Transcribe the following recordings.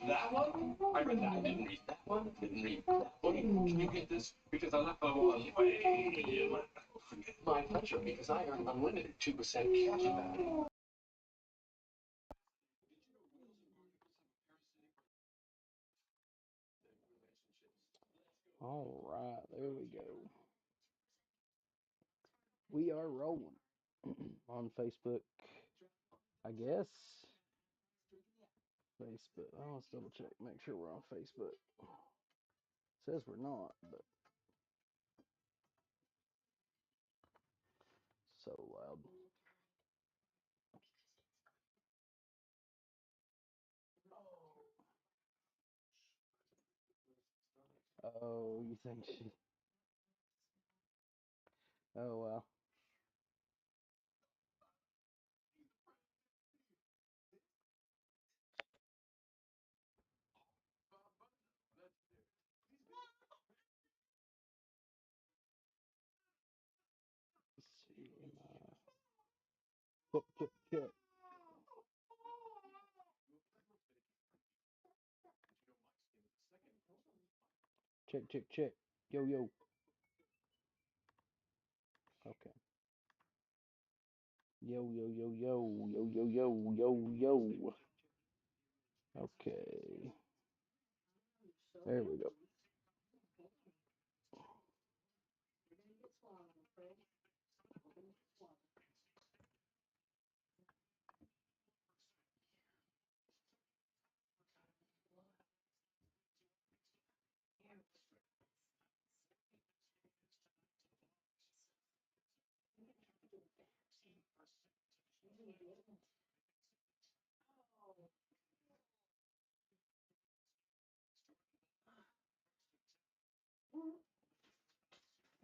That one? I read that. I didn't read that one. Didn't read that one. Can you get this? Because I left my wallet way. My pleasure, because I earn unlimited 2% cash back. All right, there we go. We are rolling on Facebook, I guess. Facebook. Oh, let's double check, make sure we're on Facebook. Says we're not, but so loud. Oh, you think she? Oh well. Let's see. Check, check, check. Check, check, check. Yo, yo. Okay. Yo, yo, yo, yo, yo, yo, yo, yo, yo. Okay. There we go.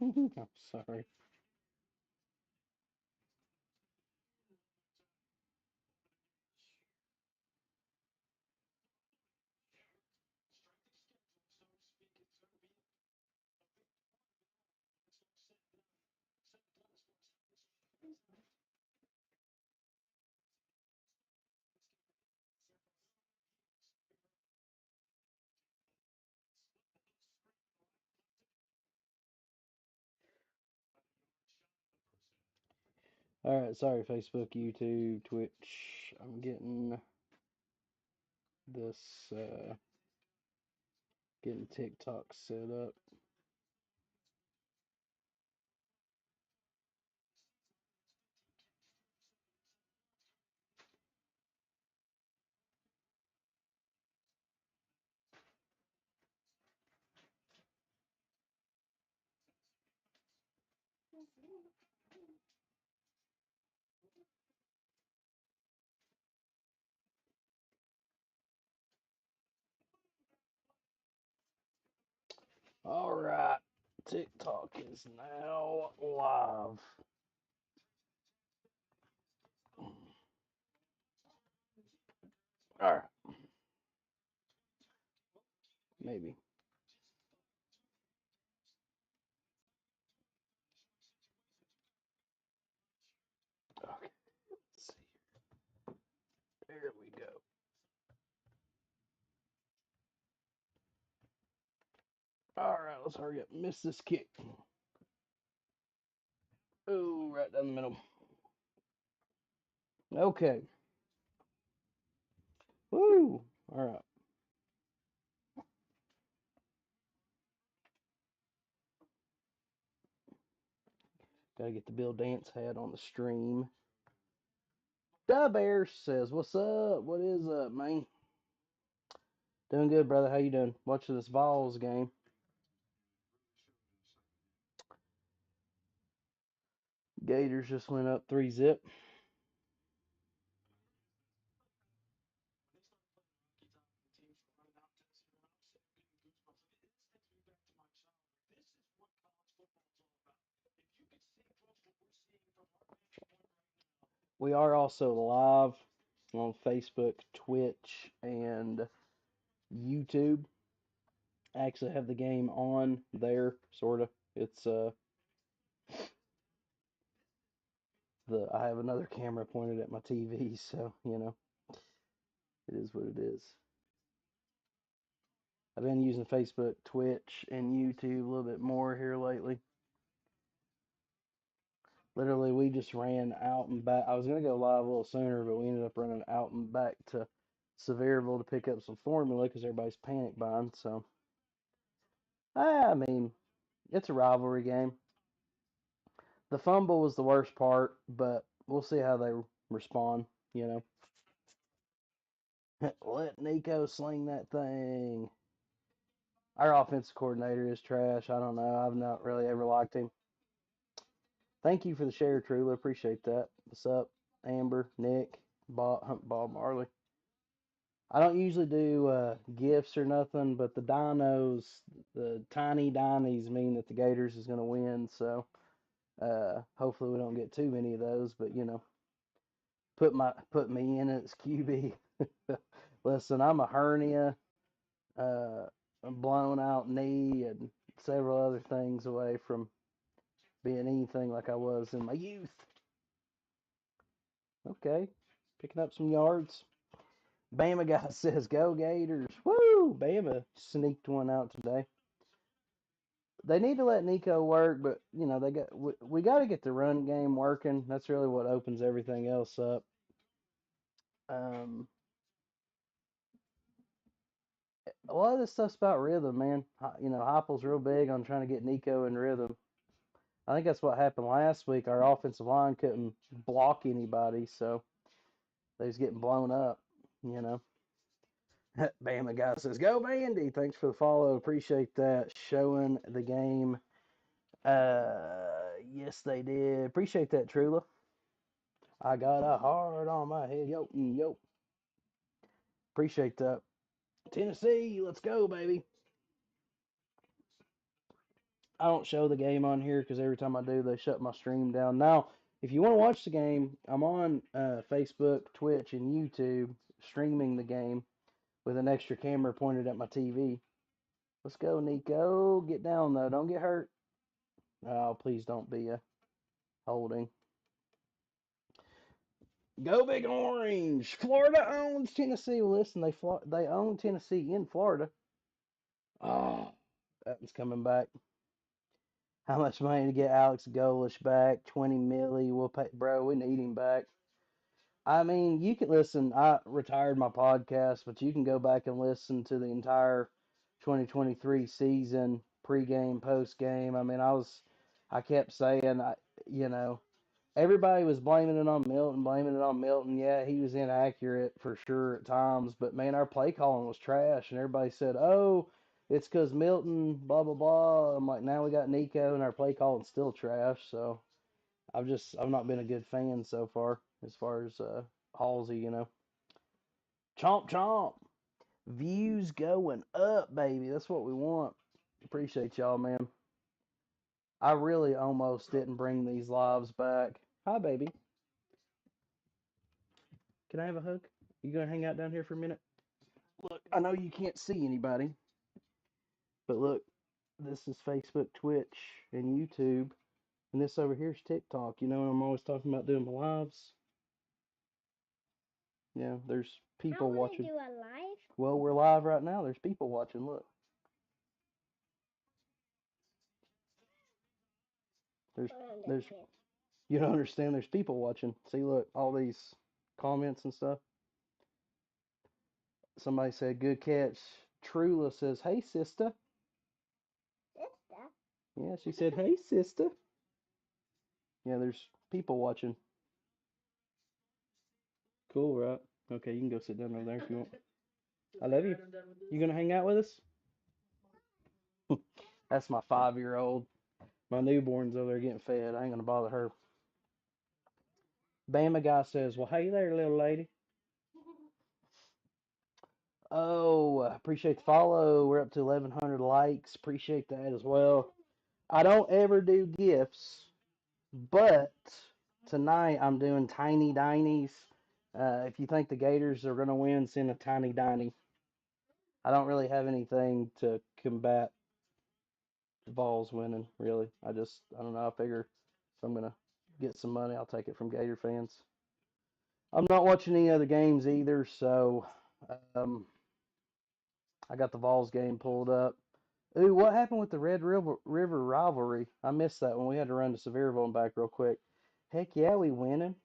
I'm sorry. All right, sorry, Facebook, YouTube, Twitch. I'm getting this, getting TikTok set up. All right, TikTok is now live. All right, maybe. Okay, let's see. There we go. All right, let's hurry up. Miss this kick. Oh, right down the middle. Okay. Woo. All right. Gotta get the Bill Dance hat on the stream. Da Bear says, "What's up? What is up, man? Doing good, brother. How you doing? Watching this Vols game. Gators just went up 3-zip. We are also live on Facebook, Twitch, and YouTube. I actually have the game on there, sorta. It's the I have another camera pointed at my TV, so it is what it is. I've been using Facebook, Twitch, and YouTube a little bit more here lately. Literally, we just ran out and back. I was going to go live a little sooner, but we ended up running out and back to Sevierville to pick up some formula because everybody's panic buying. So, I mean, it's a rivalry game. The fumble was the worst part, but we'll see how they respond, you know. Let Nico sling that thing. Our offensive coordinator is trash. I don't know. I've not really ever liked him. Thank you for the share, Trula. Appreciate that. What's up, Amber, Nick, Bob Marley? I don't usually do gifts or nothing, but the dinos, the tiny dinies, mean that the Gators is going to win. So hopefully we don't get too many of those. But you know, put me in it as QB. Listen, I'm a hernia, a blown out knee, and several other things away from being anything like I was in my youth. Okay, picking up some yards. Bama guy says, "Go Gators!" Woo! Bama sneaked one out today. They need to let Nico work, but you know we got to get the run game working. That's really what opens everything else up. Um, a lot of this stuff's about rhythm, man. You know, Heupel's real big on trying to get Nico in rhythm. I think that's what happened last week. Our offensive line couldn't block anybody, so they was getting blown up. You know. Bama guy says, "Go Bandy!" Thanks for the follow. Appreciate that. Showing the game. Yes, they did. Appreciate that, Trula. I got a heart on my head. Yo, yo. Appreciate that. Tennessee, let's go, baby. I don't show the game on here because every time I do, they shut my stream down. Now, if you want to watch the game, I'm on Facebook, Twitch, and YouTube streaming the game with an extra camera pointed at my TV. Let's go, Nico. Get down, though. Don't get hurt. Oh, please don't be a holding. Go Big Orange! Florida owns Tennessee. Well, listen, they own Tennessee in Florida. Oh, that one's coming back. How much money to get Alex Golesh back? 20 milli. We'll pay, bro. We need him back. I mean, you can listen. I retired my podcast, but you can go back and listen to the entire 2023 season, pregame, postgame. I mean, I kept saying, you know, everybody was blaming it on Milton, blaming it on Milton. Yeah, he was inaccurate for sure at times, but man, our play calling was trash, and everybody said, "Oh, it's because Milton, blah blah blah." I'm like, now we got Nico, and our play calling's still trash. So I've not been a good fan so far as Halsey, you know. Chomp chomp. Views going up, baby. That's what we want. Appreciate y'all, man. I really almost didn't bring these lives back. Hi, baby. Can I have a hug? You gonna hang out down here for a minute? Look, I know you can't see anybody, but look, this is Facebook, Twitch, and YouTube, and this over here is TikTok. You know, I'm always talking about doing my lives. Yeah, there's people watching. Do a live? Well, we're live right now. There's people watching. Look, there's you don't understand. There's people watching. See, look, all these comments and stuff. Somebody said, "Good catch." Trula says, "Hey, sister." Sister. Yeah, she said, "Hey, sister." Yeah, there's people watching. Cool, right? Okay, you can go sit down over there if you want. I love you. You gonna hang out with us? That's my 5-year-old. My newborn's over there getting fed. I ain't gonna bother her. Bama guy says, "Well, hey there, little lady." Oh, appreciate the follow. We're up to 1,100 likes. Appreciate that as well. I don't ever do gifts, but tonight I'm doing tiny dinies. If you think the Gators are gonna win, send a tiny diny. I don't really have anything to combat the Vols winning, really. I don't know. I figure if I'm gonna get some money, I'll take it from Gator fans. I'm not watching any other games either, so um, I got the Vols game pulled up. Ooh, what happened with the Red River rivalry? I missed that one. We had to run to Sevierville and back real quick. Heck yeah, we winning.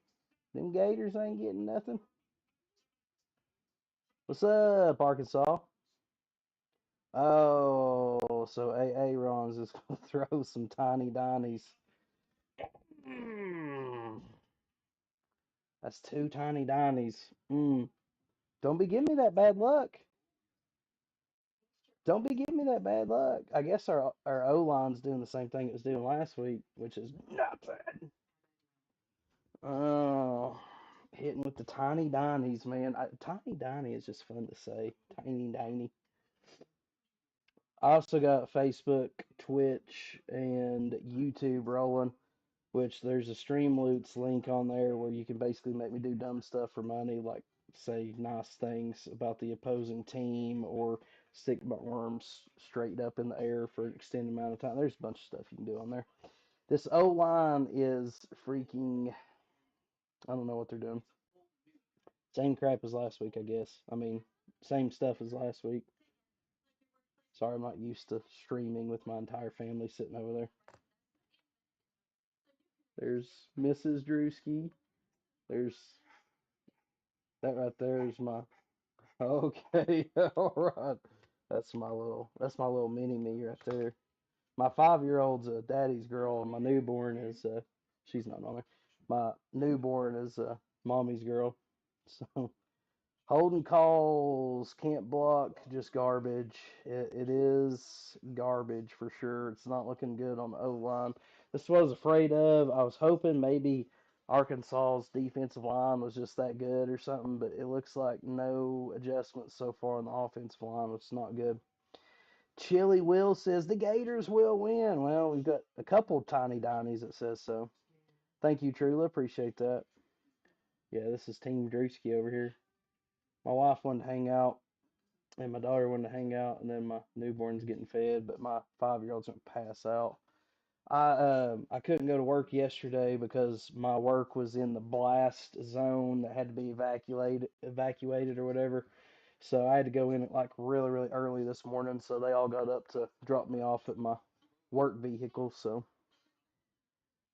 Them Gators ain't getting nothing. What's up, Arkansas? Oh, so Ron's is gonna throw some tiny Donnies. Mm, that's two tiny Donnies. Don't be giving me that bad luck. Don't be giving me that bad luck. I guess our O line's doing the same thing it was doing last week, which is not bad. Oh, hitting with the tiny Donnies, man. Tiny Donnie is just fun to say. Tiny Donnie. I also got Facebook, Twitch, and YouTube rolling, which there's a Streamloots link on there where you can basically make me do dumb stuff for money, like say nice things about the opposing team or stick my arms straight up in the air for an extended amount of time. There's a bunch of stuff you can do on there. This O line is freaking. I don't know what they're doing. Same crap as last week, I guess. I mean, same stuff as last week. Sorry, I'm not used to streaming with my entire family sitting over there. There's Mrs. Drewski. There's that right there is my. Okay, all right. That's my little mini me right there. My 5-year-old's a daddy's girl, and my newborn is she's not on there. My newborn is mommy's girl. So holding calls, can't block, just garbage. It is garbage for sure. It's not looking good on the O line. This is what I was afraid of. I was hoping maybe Arkansas's defensive line was just that good or something, but it looks like no adjustments so far on the offensive line, which is not good. Chili Will says the Gators will win. Well, we've got a couple tiny Donnies that says so. Thank you, Trula. Appreciate that. Yeah, this is Team Drewski over here. My wife wanted to hang out, and my daughter wanted to hang out, and then my newborn's getting fed, but my 5-year-old's gonna pass out. I couldn't go to work yesterday because my work was in the blast zone that had to be evacuated or whatever. So I had to go in at like really really early this morning. So they all got up to drop me off at my work vehicle. So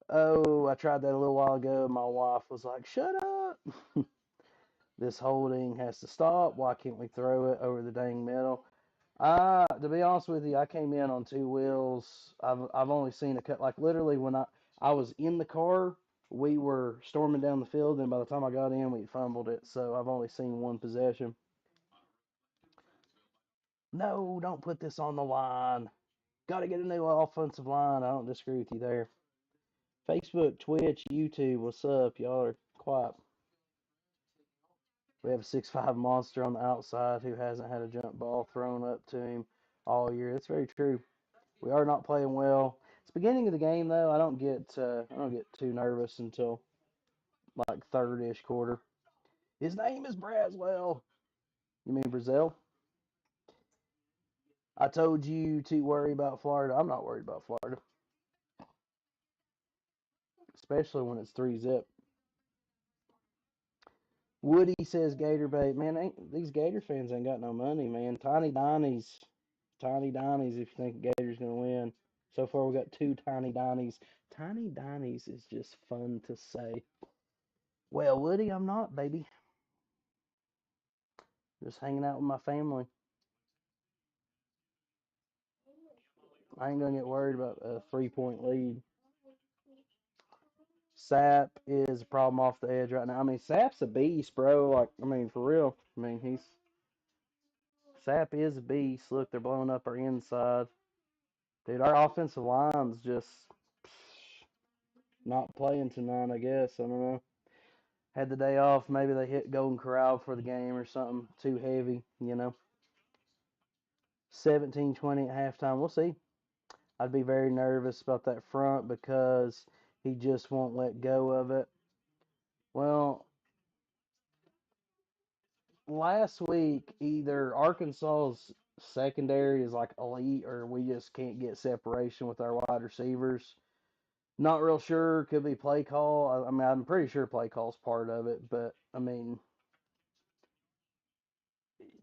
I tried that a little while ago. My wife was like, "Shut up! This holding has to stop. Why can't we throw it over the dang middle?" To be honest with you, I came in on two wheels. I've only seen a cut like literally when I was in the car, we were storming down the field, and by the time I got in, we fumbled it. So I've only seen one possession. No, don't put this on the line. Got to get a new offensive line. I don't disagree with you there. Facebook, Twitch, YouTube, what's up? Y'all are quiet. We have a 6'5" monster on the outside who hasn't had a jump ball thrown up to him all year. That's very true. We are not playing well. It's the beginning of the game though. I don't get too nervous until like third-ish quarter. His name is Braswell. You mean Brazil? I told you to worry about Florida. I'm not worried about Florida, especially when it's 3-zip. Woody says Gator bait. Man, these Gator fans ain't got no money, man. Tiny Donnies. If you think Gator's gonna win, so far we got two Tiny Donnies. Tiny Donnies is just fun to say. Well, Woody, I'm not, baby. Just hanging out with my family. I ain't gonna get worried about a 3-point lead. Sap is a problem off the edge right now. I mean, Sap's a beast, bro. Like, I mean, for real. I mean, Sap is a beast. Look, they're blowing up our inside. Dude, our offensive line's just not playing tonight, I guess. I don't know. Had the day off. Maybe they hit Golden Corral for the game or something. Too heavy. 17-20 at halftime. We'll see. I'd be very nervous about that front because he just won't let go of it. Well, last week, either Arkansas's secondary is like elite or we just can't get separation with our wide receivers. Not real sure. Could be play call. I mean, I'm pretty sure play call's part of it, but I mean,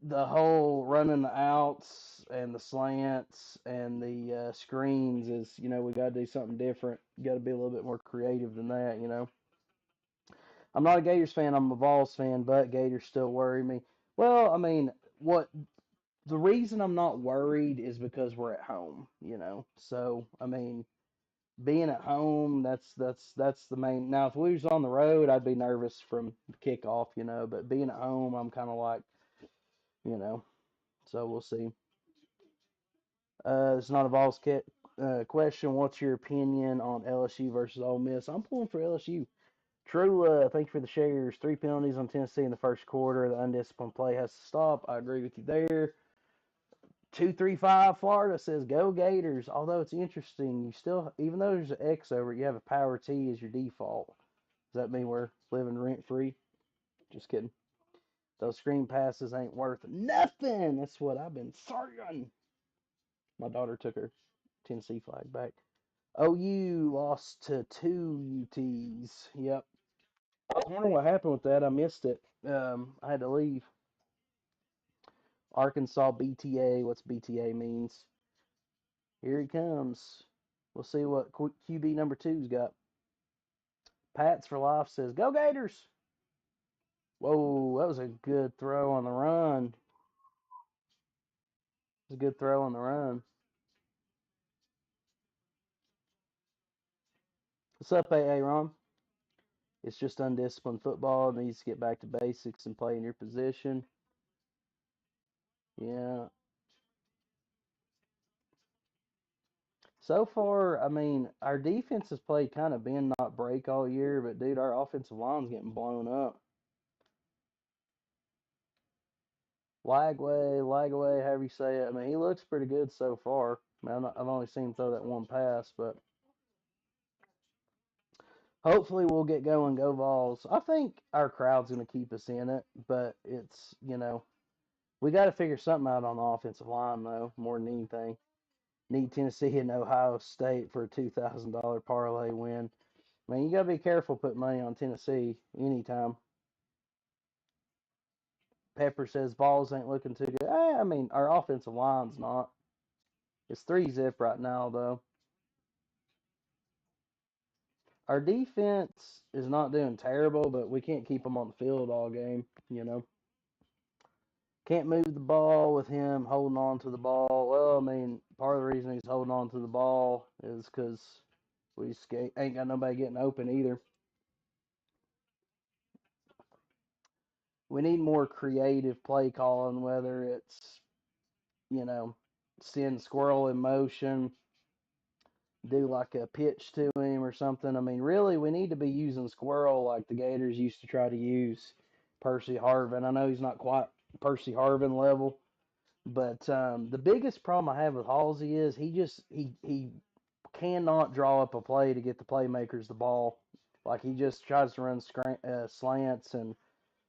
the whole running the outs and the slants and the screens is, we got to do something different. Got to be a little bit more creative than that. I'm not a Gators fan. I'm a Vols fan, but Gators still worry me. Well, I mean, what the reason I'm not worried is because we're at home. So, I mean, being at home, that's the main. Now, if we was on the road, I'd be nervous from kickoff. But being at home, I'm kind of like, you know. So we'll see. It's not a Vols question. What's your opinion on LSU versus Ole Miss? I'm pulling for LSU. True, thank you for the shares. 3 penalties on Tennessee in the first quarter. The undisciplined play has to stop. I agree with you there. 235 Florida says go Gators. Although it's interesting, you still, even though there's an X over it, you have a power T as your default. Does that mean we're living rent free? Just kidding. Those screen passes ain't worth nothing. That's what I've been saying. My daughter took her Tennessee flag back. OU lost to two UTs. Yep. I was wondering what happened with that. I missed it. I had to leave. Arkansas BTA. What's BTA means? Here he comes. We'll see what QB number two's got. Pats for life says, "Go Gators!" Whoa, that was a good throw on the run. It was a good throw on the run. What's up, AA Ron? It's just undisciplined football. It needs to get back to basics and play in your position. Yeah. So far, I mean, our defense has played kind of bend not break all year, but dude, our offensive line's getting blown up. Lagway, however you say it. I mean, he looks pretty good so far. I mean, I've only seen him throw that one pass, but hopefully we'll get going. Go Vols. I think our crowd's going to keep us in it, but we got to figure something out on the offensive line, though, more than anything. Need Tennessee and Ohio State for a $2,000 parlay win. Man, you got to be careful putting money on Tennessee anytime. Pepper says Vols ain't looking too good. I mean, our offensive line's not. It's 3-zip right now, though. Our defense is not doing terrible, but we can't keep them on the field all game. Can't move the ball with him holding on to the ball. Well, I mean, part of the reason he's holding on to the ball is because we just ain't got nobody getting open either. We need more creative play calling, whether it's, you know, send squirrel in motion, do like a pitch to him or something. I mean, really, we need to be using squirrel like the Gators used to try to use Percy Harvin. I know he's not quite Percy Harvin level, but the biggest problem I have with Halsey is he cannot draw up a play to get the playmakers the ball. Like he just tries to run slants and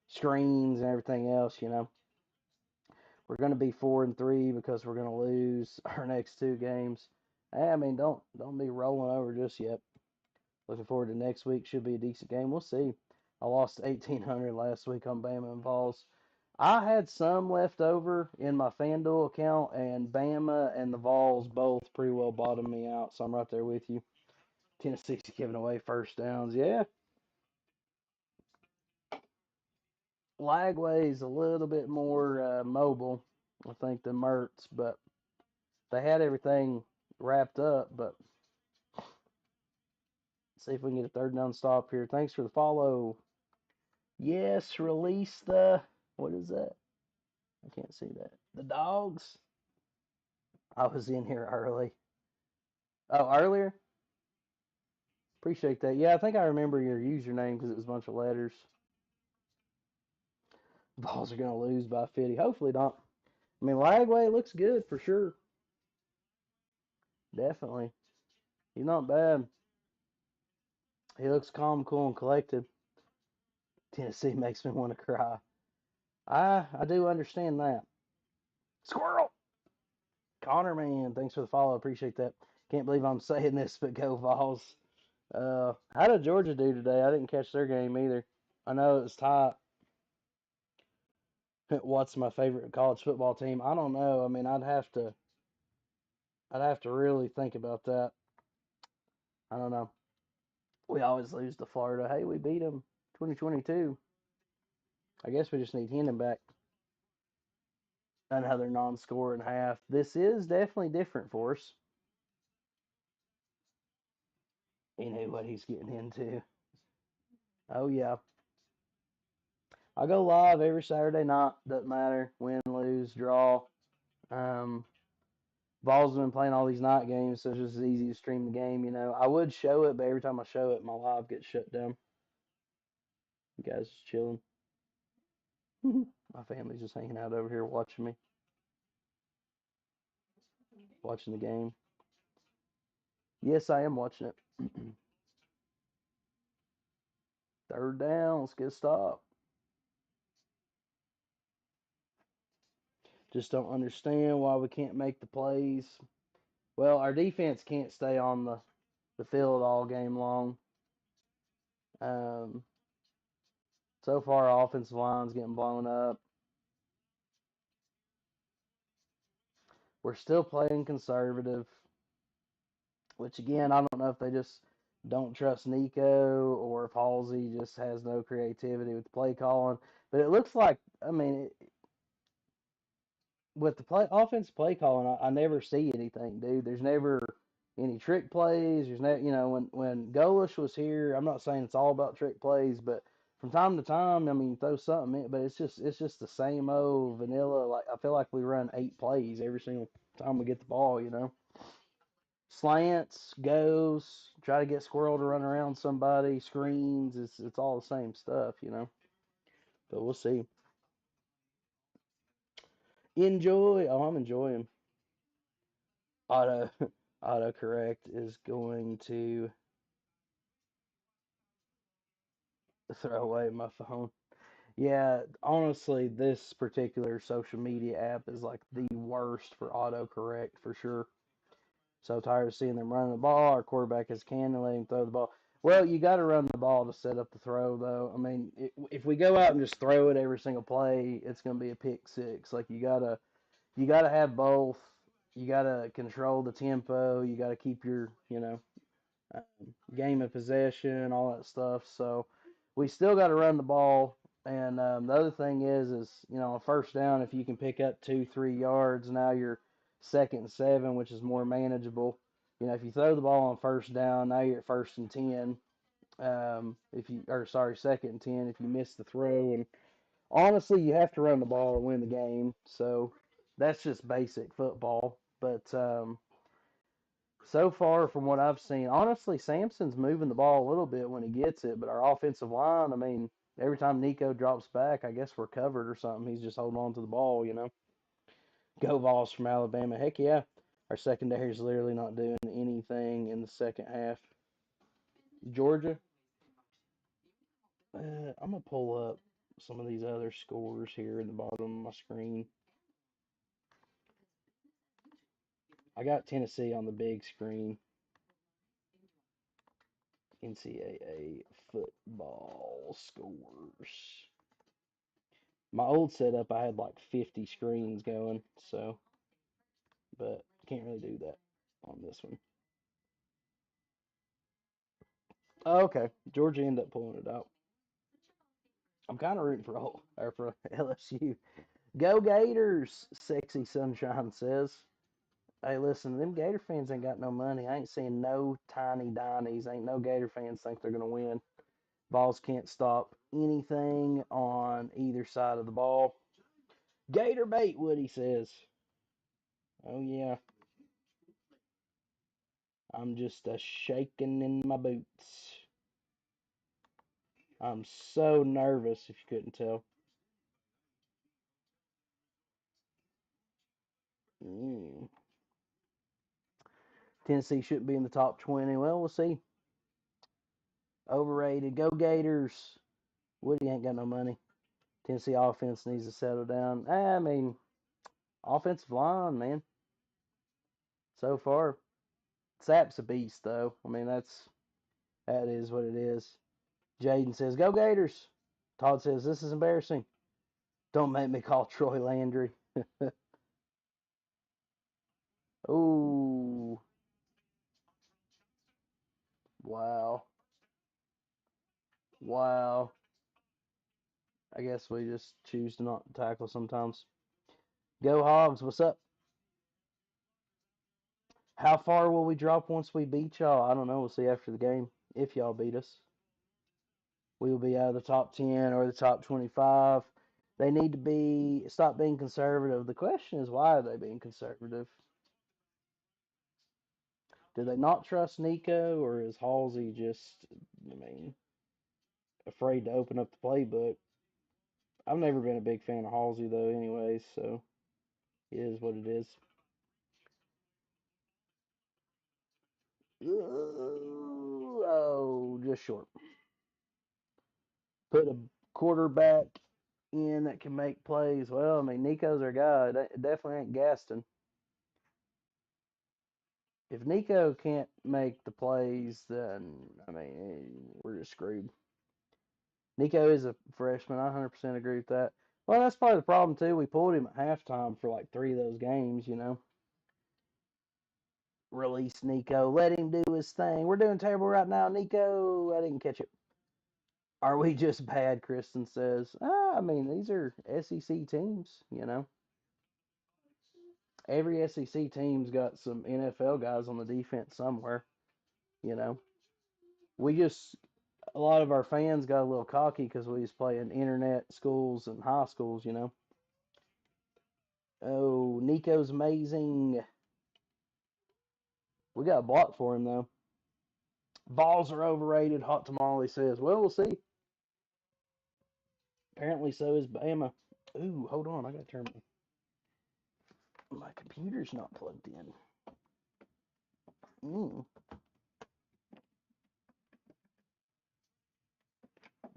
screens and everything else. We're going to be 4-3 because we're going to lose our next two games. I mean, don't be rolling over just yet. Looking forward to next week. Should be a decent game. We'll see. I lost 1,800 last week on Bama and Vols. I had some left over in my FanDuel account, and Bama and the Vols both pretty well bottomed me out, so I'm right there with you. Tennessee's giving away first downs. Yeah, Lagway's a little bit more mobile, I think, than Mertz, but they had everything wrapped up. But see if we can get a third down stop here. Thanks for the follow. Yes, release the. What is that? I can't see that. The dogs. I was in here early. Oh, earlier? Appreciate that. Yeah, I think I remember your username because it was a bunch of letters. Balls are going to lose by 50. Hopefully not. I mean, Lagway looks good for sure. Definitely. He's not bad. He looks calm, cool, and collected. Tennessee makes me want to cry. I do understand that. Squirrel! Connor, man, thanks for the follow. Appreciate that. Can't believe I'm saying this, but go Vols. How did Georgia do today? I didn't catch their game either. I know it was tight. What's my favorite college football team? I don't know. I mean, I'd have to really think about that. I don't know. We always lose to Florida. Hey, we beat them 2022. I guess we just need Hendon back. Another non-score and half. This is definitely different for us. He knew what he's getting into. Oh yeah. I go live every Saturday night. Doesn't matter win, lose, draw. Um, Vols been playing all these night games, so it's just as easy to stream the game. You know, I would show it, but every time I show it, my live gets shut down. You guys just chilling. My family's just hanging out over here watching me, watching the game. Yes, I am watching it. Third down. Let's get a stop. Just don't understand why we can't make the plays. Well, our defense can't stay on the field all game long. Um, so far, our offensive line's getting blown up. We're still playing conservative, which again, I don't know if they just don't trust Nico or if Halsey just has no creativity with the play calling. But it looks like, I mean, with the offense play calling, I never see anything, dude. There's never any trick plays. There's no, when Golish was here, I'm not saying it's all about trick plays, but from time to time, I mean, throw something in, but it's just the same old vanilla. Like I feel like we run 8 plays every single time we get the ball. Slants, goes, try to get Squirrel to run around somebody, screens. It's all the same stuff. But we'll see. Enjoy. Oh, I'm enjoying. Auto autocorrect is going to throw away my phone. Yeah, honestly, this particular social media app is like the worst for autocorrect for sure. So tired of seeing them running the ball. Our quarterback is can and let him throw the ball. Well, you got to run the ball to set up the throw, though. I mean, if we go out and just throw it every single play, it's going to be a pick six. Like you gotta have both. You gotta control the tempo. You gotta keep your um, game of possession, all that stuff. So we still got to run the ball. And the other thing is a first down. If you can pick up 2, 3 yards, now you're 2nd and 7, which is more manageable. If you throw the ball on first down, now you're at 1st and 10. If you or sorry, 2nd and 10. If you miss the throw, and honestly, you have to run the ball to win the game. So that's just basic football. But so far, from what I've seen, honestly, Samson's moving the ball a little bit when he gets it, but our offensive line, I mean, every time Nico drops back, I guess we're covered or something. He's just holding on to the ball. Go Vols from Alabama. Heck yeah. Our secondary is literally not doing anything in the second half. Georgia, I'm going to pull up some of these other scores here in the bottom of my screen. I got Tennessee on the big screen. NCAA football scores. My old setup, I had like 50 screens going, so, but can't really do that on this one. Oh, okay, Georgia ended up pulling it out. I'm kind of rooting for LSU. Go Gators, Sexy Sunshine says. Hey, listen, them Gator fans ain't got no money. I ain't seeing no tiny dinies. Ain't no Gator fans think they're gonna win. Vols can't stop anything on either side of the ball. Gator bait, Woody says. Oh yeah, I'm just a shaking in my boots. I'm so nervous, if you couldn't tell. Mm. Tennessee shouldn't be in the top 20. Well, we'll see. Overrated. Go Gators. Woody ain't got no money. Tennessee offense needs to settle down. I mean, offensive line, man. So far, Sapp's a beast, though. I mean, that is what it is. Jaden says, "Go Gators." Todd says, "This is embarrassing." Don't make me call Troy Landry. Ooh, wow. Wow. I guess we just choose to not tackle sometimes. Go Hogs, what's up? How far will we drop once we beat y'all? I don't know. We'll see after the game. If y'all beat us, we will be out of the top 10 or the top 25. They need to stop being conservative. The question is, why are they being conservative? Do they not trust Nico, or is Halsey just, I mean, afraid to open up the playbook? I've never been a big fan of Halsey though, anyways, so it is what it is. Oh, just short. Put a quarterback in that can make plays. Well, I mean, Nico's our guy. It definitely ain't Gaston. If Nico can't make the plays, then I mean, we're just screwed. Nico is a freshman. I 100% agree with that. Well, that's part of the problem too. We pulled him at halftime for like 3 of those games. Release Nico. Let him do his thing. We're doing terrible right now, Nico. I didn't catch it. Are we just bad? Kristen says. I mean, these are SEC teams. Every SEC team's got some NFL guys on the defense somewhere. You know, we just a lot of our fans got a little cocky because we was playing internet schools and high schools. Oh, Nico's amazing. We got a block for him though. Balls are overrated. Hot tamale says. Well, we'll see. Apparently, so is Bama. Ooh, hold on. I gotta turn my computer's not plugged in. Mm,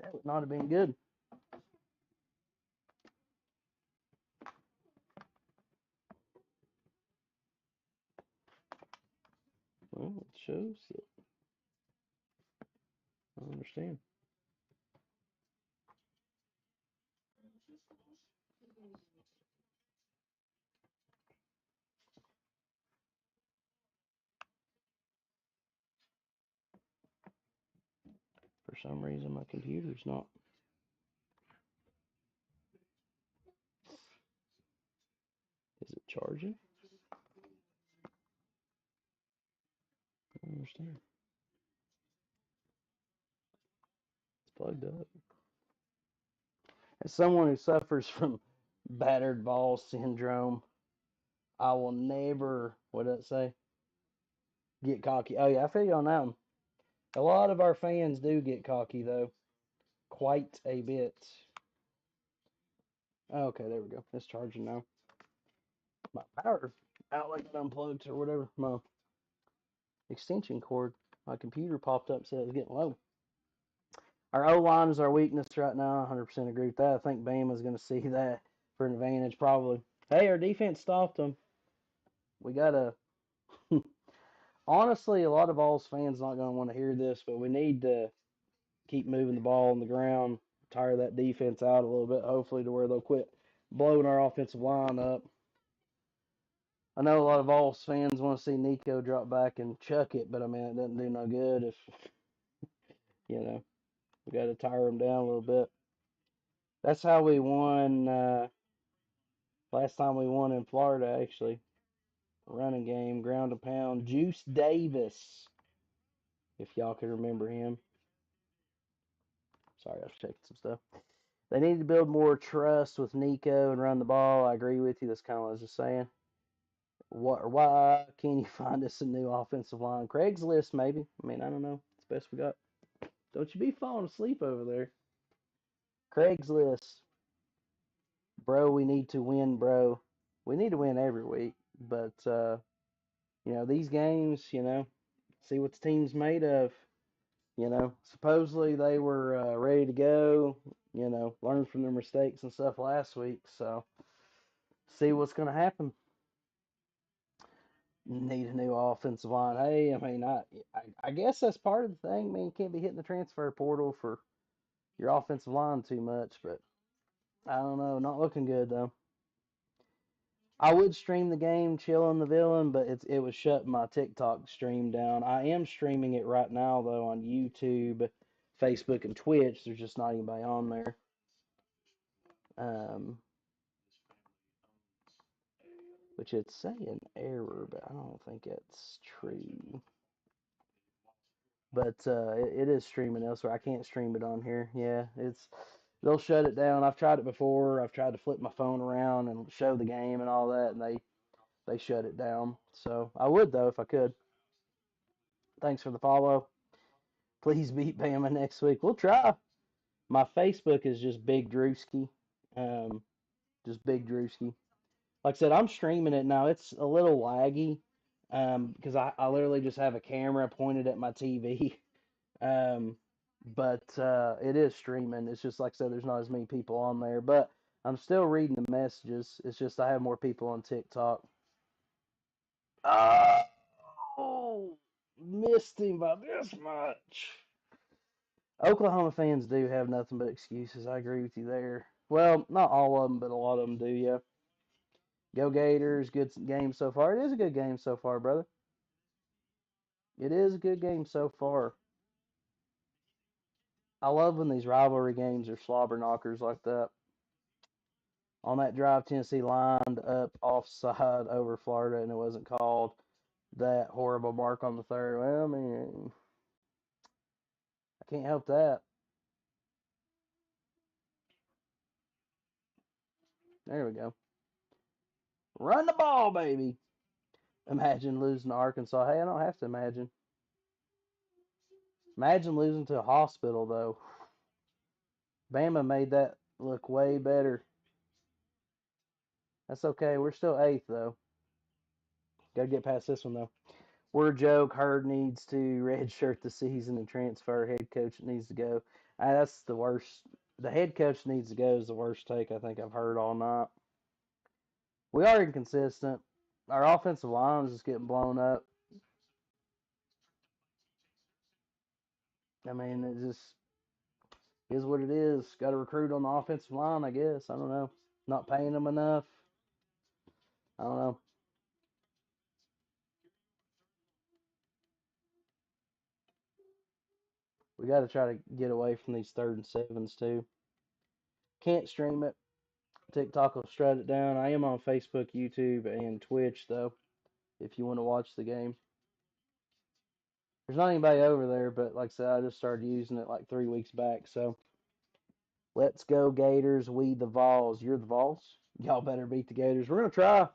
that would not have been good. Well, it shows that I understand. For some reason, my computer's not. Is it charging? I don't understand. It's plugged up. As someone who suffers from battered ball syndrome, I will never, what did it say? Get cocky. Oh, yeah, I feel you on that one. A lot of our fans do get cocky, though. Quite a bit. Okay, there we go. It's charging now. My power outlet got unplugged or whatever. My extension cord. My computer popped up, said it was getting low. Our O line is our weakness right now. 100% agree with that. I think Bama's going to see that for an advantage, probably. Hey, our defense stopped them. We got to. Honestly, a lot of Vols fans not going to want to hear this, but we need to keep moving the ball on the ground, tire that defense out a little bit, hopefully to where they'll quit blowing our offensive line up. I know a lot of Vols fans want to see Nico drop back and chuck it, but I mean, it doesn't do no good if, you know, we got to tire them down a little bit. That's how we won last time we won in Florida, actually. Running game, ground and pound. Juice Davis, if y'all can remember him. Sorry, I was checking some stuff. They need to build more trust with Nico and run the ball. I agree with you. That's kind of what I was just saying. Why can't you find us a new offensive line? Craigslist, maybe. I mean, I don't know. It's the best we got. Don't you be falling asleep over there. Craigslist. Bro, we need to win, bro. We need to win every week. But, these games, see what the team's made of. Supposedly they were ready to go, learn from their mistakes and stuff last week. So, see what's going to happen. Need a new offensive line. Hey, I mean, I guess that's part of the thing. I mean, you can't be hitting the transfer portal for your offensive line too much, but I don't know. Not looking good though. I would stream the game, chilling the villain, but it was shutting my TikTok stream down. I am streaming it right now though on YouTube, Facebook, and Twitch. There's just not anybody on there. Um, which it's saying error, but I don't think it's true. But it is streaming elsewhere. I can't stream it on here. Yeah, they'll shut it down. I've tried it before. I've tried to flip my phone around and show the game and all that, and they shut it down. So I would though if I could. Thanks for the follow. Please beat Bama next week. We'll try. My Facebook is just Big Drewski. Um, just Big Drewski. Like I said, I'm streaming it now. It's a little laggy because I literally just have a camera pointed at my TV. Um, but it is streaming. It's just like I said, there's not as many people on there, but I'm still reading the messages. It's just I have more people on TikTok. Oh, missed him by this much. Oklahoma fans do have nothing but excuses. I agree with you there. Well, not all of them, but a lot of them do. Yeah. Go Gators. Good game so far. It is a good game so far, brother. It is a good game so far. I love when these rivalry games are slobber knockers like that. On that drive, Tennessee lined up offside over Florida, and it wasn't called. That horrible mark on the third. Well, I mean, I can't help that. There we go. Run the ball, baby. Imagine losing to Arkansas. Hey, I don't have to imagine. Imagine losing to a hospital, though. Bama made that look way better. That's okay. We're still eighth, though. Got to get past this one, though. We're a joke. Hurd needs to redshirt the season and transfer. Head coach needs to go. That's the worst. The head coach needs to go is the worst take I think I've heard all night. We are inconsistent. Our offensive line is just getting blown up. I mean, it just is what it is. Got to recruit on the offensive line, I guess. I don't know. Not paying them enough. I don't know. We got to try to get away from these third and sevens too. Can't stream it. TikTok will shut it down. I am on Facebook, YouTube, and Twitch though. If you want to watch the game, there's not anybody over there, but like I said, I just started using it like 3 weeks back. So let's go Gators. We the Vols. You're the Vols. Y'all better beat the Gators. We're gonna try.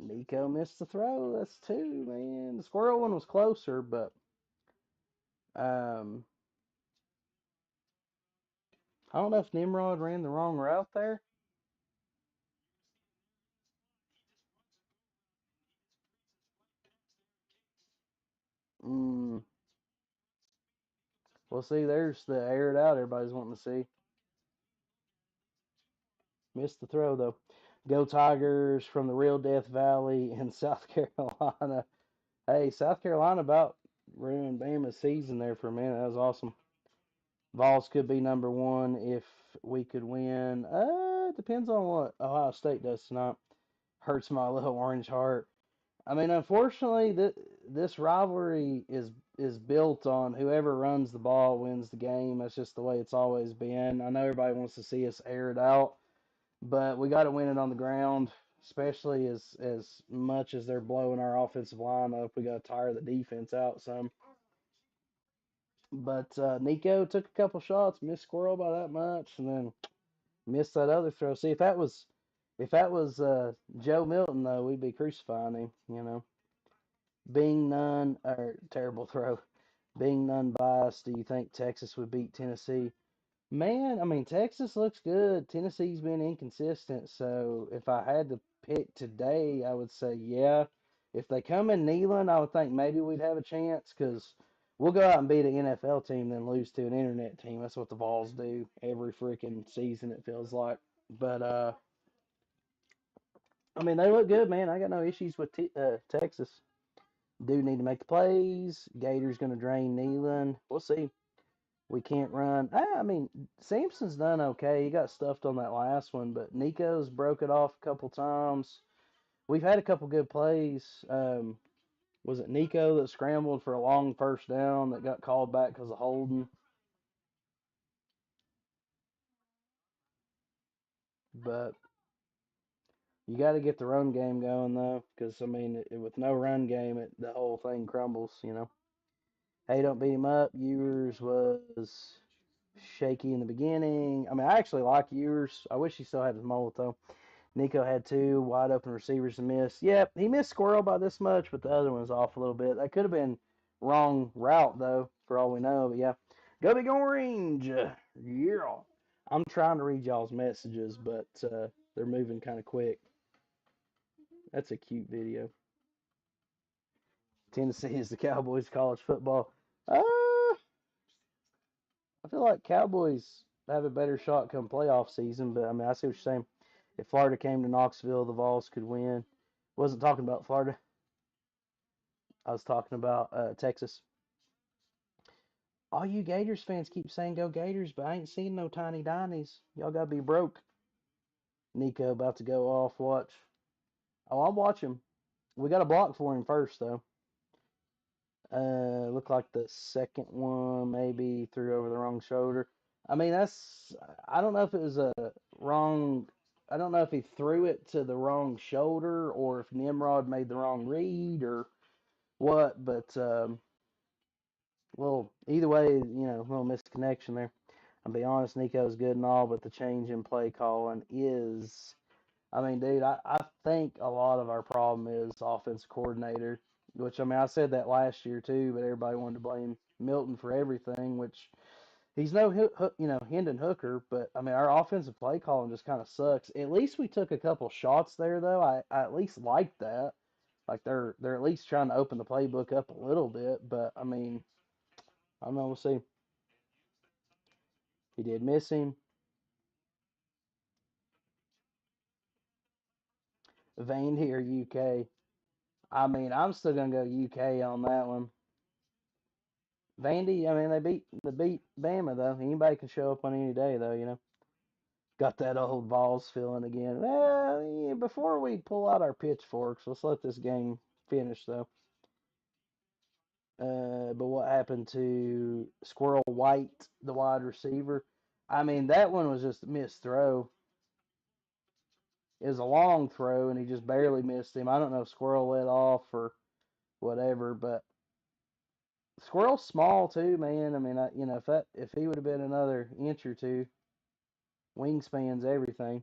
Nico missed the throw. That's two, man. The squirrel one was closer, but um, I don't know if Nimrod ran the wrong route there. Mm, well, see, there's the air it out everybody's wanting to see. Missed the throw though. Go Tigers from the real Death Valley in South Carolina. Hey, South Carolina about ruined Bama's season there for a minute. That was awesome. Vols could be number one if we could win. It depends on what Ohio State does tonight. Hurts my little orange heart. I mean, unfortunately, this rivalry is built on whoever runs the ball wins the game. That's just the way it's always been. I know everybody wants to see us air it out, but we got to win it on the ground, especially as much as they're blowing our offensive line up. We got to tire the defense out some. But Nico took a couple shots, missed Squirrel by that much, and then missed that other throw. See, if that was Joe Milton though, we'd be crucifying him. Being none or terrible throw. Being none biased, do you think Texas would beat Tennessee? Man, I mean Texas looks good. Tennessee's been inconsistent, so if I had to pick today, I would say yeah. If they come in Neyland, I would think maybe we'd have a chance because we'll go out and beat an NFL team, then lose to an internet team. That's what the Vols do every freaking season. It feels like, but I mean they look good, man. I got no issues with Texas. Do need to make the plays. Gators gonna drain Neyland. We'll see. We can't run. I mean, Sampson's done okay. He got stuffed on that last one, but Nico's broke it off a couple times. We've had a couple good plays. Was it Nico that scrambled for a long first down that got called back because of holding? But you got to get the run game going though, because I mean, with no run game, the whole thing crumbles. Hey, don't beat him up. Ewers was shaky in the beginning. I mean, I actually like Ewers. I wish he still had his mullet though. Nico had two wide open receivers to miss. Yep, he missed Squirrel by this much, but the other one's off a little bit. That could have been wrong route though, for all we know. But yeah, go big orange. Yeah. I'm trying to read y'all's messages, but they're moving kind of quick. That's a cute video. Tennessee is the Cowboys college football. I feel like Cowboys have a better shot come playoff season, but I mean, I see what you're saying. If Florida came to Knoxville, the Vols could win. Wasn't talking about Florida. I was talking about Texas. All you Gators fans keep saying go Gators, but I ain't seen no tiny dinies. Y'all gotta be broke. Nico about to go off. Watch. Oh, I'll watch him. We got a block for him first though. Looked like the second one maybe threw over the wrong shoulder. I mean, I don't know if it was a wrong. I don't know if he threw it to the wrong shoulder or if Nimrod made the wrong read or what, but well, either way, a little misconnection there. I'll be honest, Nico's good and all, but the change in play calling is, I mean, dude, I think a lot of our problem is offensive coordinator, which, I mean, I said that last year too, but everybody wanted to blame Milton for everything, which he's no, Hendon Hooker, but I mean, our offensive play calling just kind of sucks. At least we took a couple shots there, though. I at least like that. Like they're at least trying to open the playbook up a little bit, but I mean, I don't know. We'll see. He did miss him. Vandy or UK. I mean, I'm still gonna go UK on that one. Vandy. I mean, they beat Bama though. Anybody can show up on any day though. Got that old Vols feeling again. Well, yeah, before we pull out our pitchforks, let's let this game finish though. But what happened to Squirrel White, the wide receiver? I mean, that one was just a missed throw. It was a long throw, and he just barely missed him. I don't know if Squirrel let off or whatever, but Squirrel's small too, man. I mean, if he would have been another inch or two, wingspan's everything.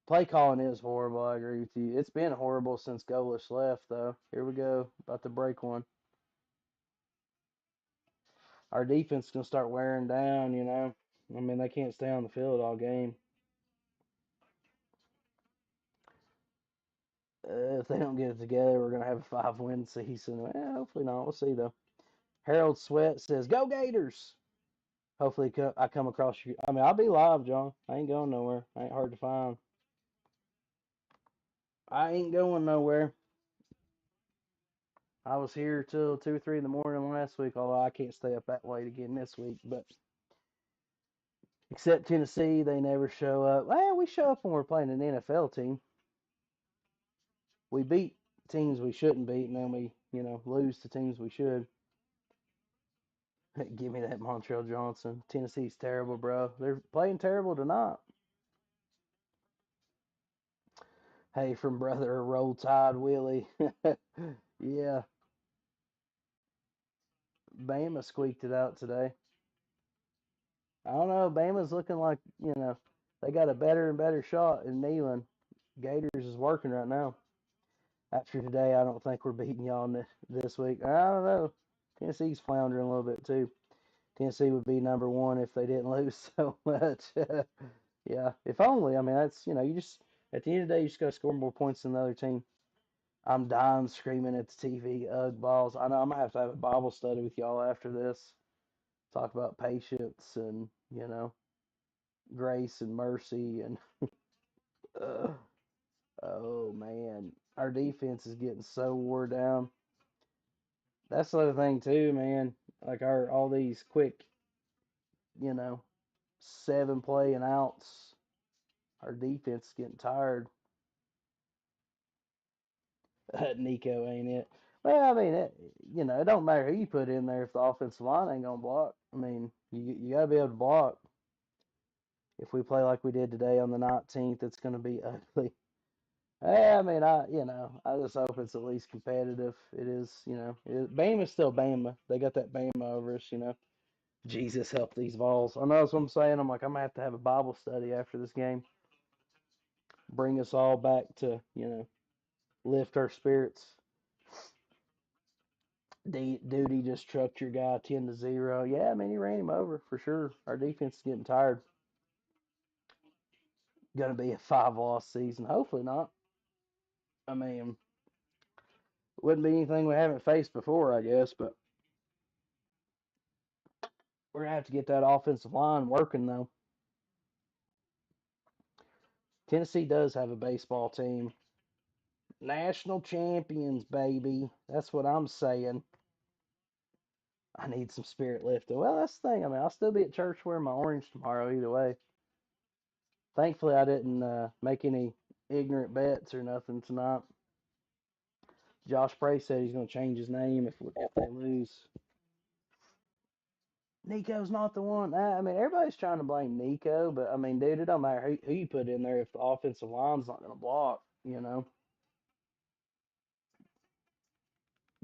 Play calling is horrible. I agree with you. It's been horrible since Golish left, though. Here we go, about to break one. Our defense is gonna start wearing down. I mean, they can't stay on the field all game. If they don't get it together, we're gonna have a 5-win season. Well, hopefully not. We'll see though. Harold Sweat says, "Go Gators!" Hopefully, I come across you. I mean, I'll be live, John. I ain't going nowhere. I ain't hard to find. I ain't going nowhere. I was here till 2 or 3 in the morning last week, although I can't stay up that late again this week. But except Tennessee, they never show up. Well, we show up when we're playing an NFL team. We beat teams we shouldn't beat, and then we lose to teams we should. Give me that Montreal Johnson. Tennessee's terrible, bro. They're playing terrible tonight. Hey, from brother Roll Tide Willie. Yeah, Bama squeaked it out today. I don't know. Bama's looking like, they got a better and better shot in Neyland. Gators is working right now. After today, I don't think we're beating y'all this week. I don't know. Tennessee's floundering a little bit too. Tennessee would be number one if they didn't lose so much. Yeah, if only. I mean, that's, you just, at the end of the day, you just got to score more points than the other team. I'm dying screaming at the TV. Ugh, balls. I know I'm going to have a Bible study with y'all after this. Talk about patience and, grace and mercy and oh man, our defense is getting so wore down. That's the other thing too, man. Like our all these quick, you know, 7 play and outs. Our defense is getting tired. Nico ain't it? Well, I mean, it don't matter who you put in there if the offensive line ain't gonna block. I mean, you gotta be able to block. If we play like we did today on the 19th, it's gonna be ugly. I mean, I just hope it's at least competitive. It is, Bama's still Bama. They got that Bama over us. Jesus help these balls. I know that's what I'm saying. I'm like, I'm gonna have to have a Bible study after this game. Bring us all back to, lift our spirits. Duty just trucked your guy 10-0. Yeah, I mean, he ran him over for sure. Our defense is getting tired. Gonna be a 5-loss season. Hopefully not. I mean, wouldn't be anything we haven't faced before, I guess, but we're gonna have to get that offensive line working though. Tennessee does have a baseball team. National champions, baby. That's what I'm saying. I need some spirit lifting. Well, that's the thing. I mean, I'll still be at church wearing my orange tomorrow either way. Thankfully, I didn't make any ignorant bets or nothing tonight. Josh Bray said he's going to change his name if they lose. Nico's not the one. I mean, everybody's trying to blame Nico, but I mean, dude, it don't matter who you put in there if the offensive line's not going to block.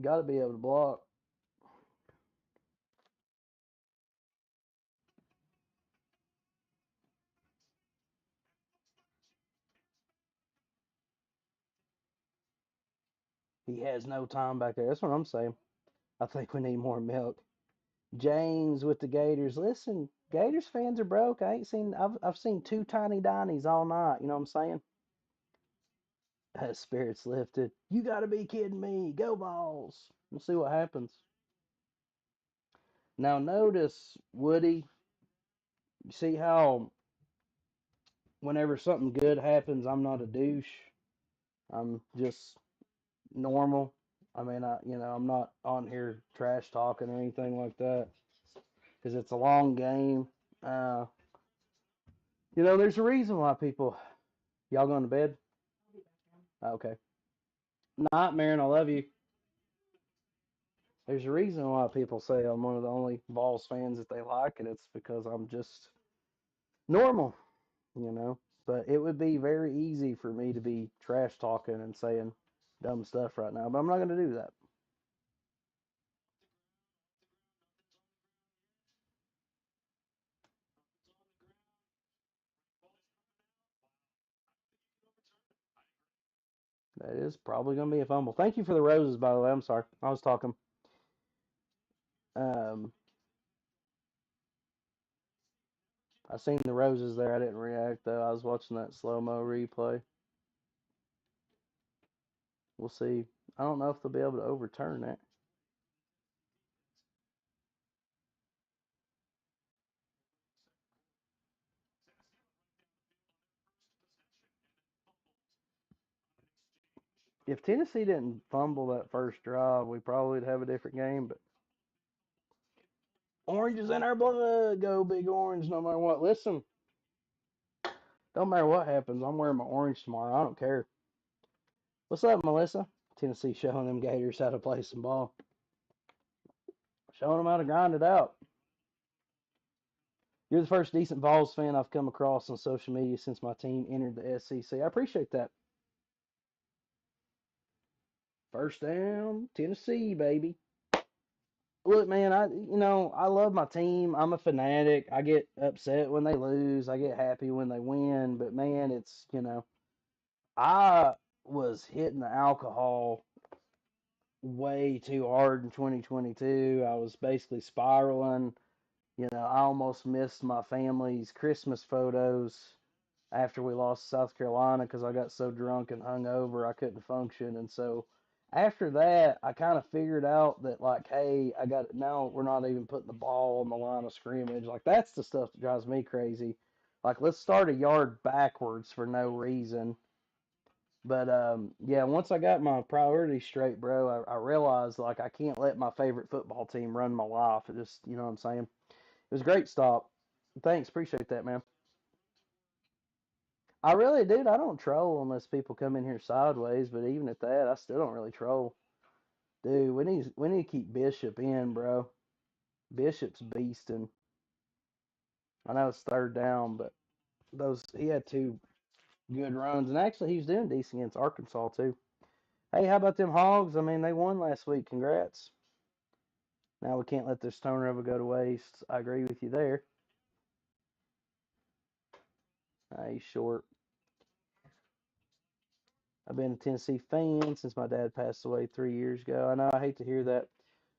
Got to be able to block. He has no time back there. That's what I'm saying. I think we need more milk. James with the Gators. Listen, Gators fans are broke. I've seen two tiny dinies all night. You know what I'm saying? Spirits lifted. You got to be kidding me. Go balls. We'll see what happens. Now notice, Woody, you see how whenever something good happens, I'm not a douche. I'm just normal. I mean, I'm not on here trash talking or anything like that because it's a long game. Uh, there's a reason why people. Y'all going to bed? Okay. Not, Marin, I love you. There's a reason why people say I'm one of the only Vols fans that they like, and it's because I'm just normal, you know. But it would be very easy for me to be trash talking and saying dumb stuff right now, but I'm not going to do that. That is probably going to be a fumble. Thank you for the roses, by the way. I'm sorry. I was talking. Um, I seen the roses there. I didn't react, though. I was watching that slow mo replay. We'll see. I don't know if they'll be able to overturn that. If Tennessee didn't fumble that first drive, we probably would have a different game. But orange is in our blood. Go Big Orange, no matter what. Listen, don't matter what happens. I'm wearing my orange tomorrow. I don't care. What's up, Melissa? Tennessee showing them Gators how to play some ball. Showing them how to grind it out. You're the first decent Vols fan I've come across on social media since my team entered the SEC. I appreciate that. First down, Tennessee, baby. Look, man, I love my team. I'm a fanatic. I get upset when they lose. I get happy when they win. But man, I was hitting the alcohol way too hard in 2022. I was basically spiraling. I almost missed my family's Christmas photos after we lost South Carolina because I got so drunk and hungover I couldn't function. And so after that, I kind of figured out that like, hey, I got now we're not even putting the ball on the line of scrimmage. Like that's the stuff that drives me crazy. Like let's start a yard backwards for no reason. But yeah, once I got my priorities straight, bro, I realized like I can't let my favorite football team run my life. It just, you know what I'm saying? It was a great stop. Thanks, appreciate that, man. I really, dude, I don't troll unless people come in here sideways. But even at that, I still don't really troll. Dude, we need to keep Bishop in, bro. Bishop's beasting. I know it's third down, but those he had two good runs, and actually he was doing decent against Arkansas too. Hey, how about them Hogs? I mean, they won last week. Congrats. Now we can't let this turnover go to waste. I agree with you there. He's short. I've been a Tennessee fan since my dad passed away 3 years ago. I know I hate to hear that.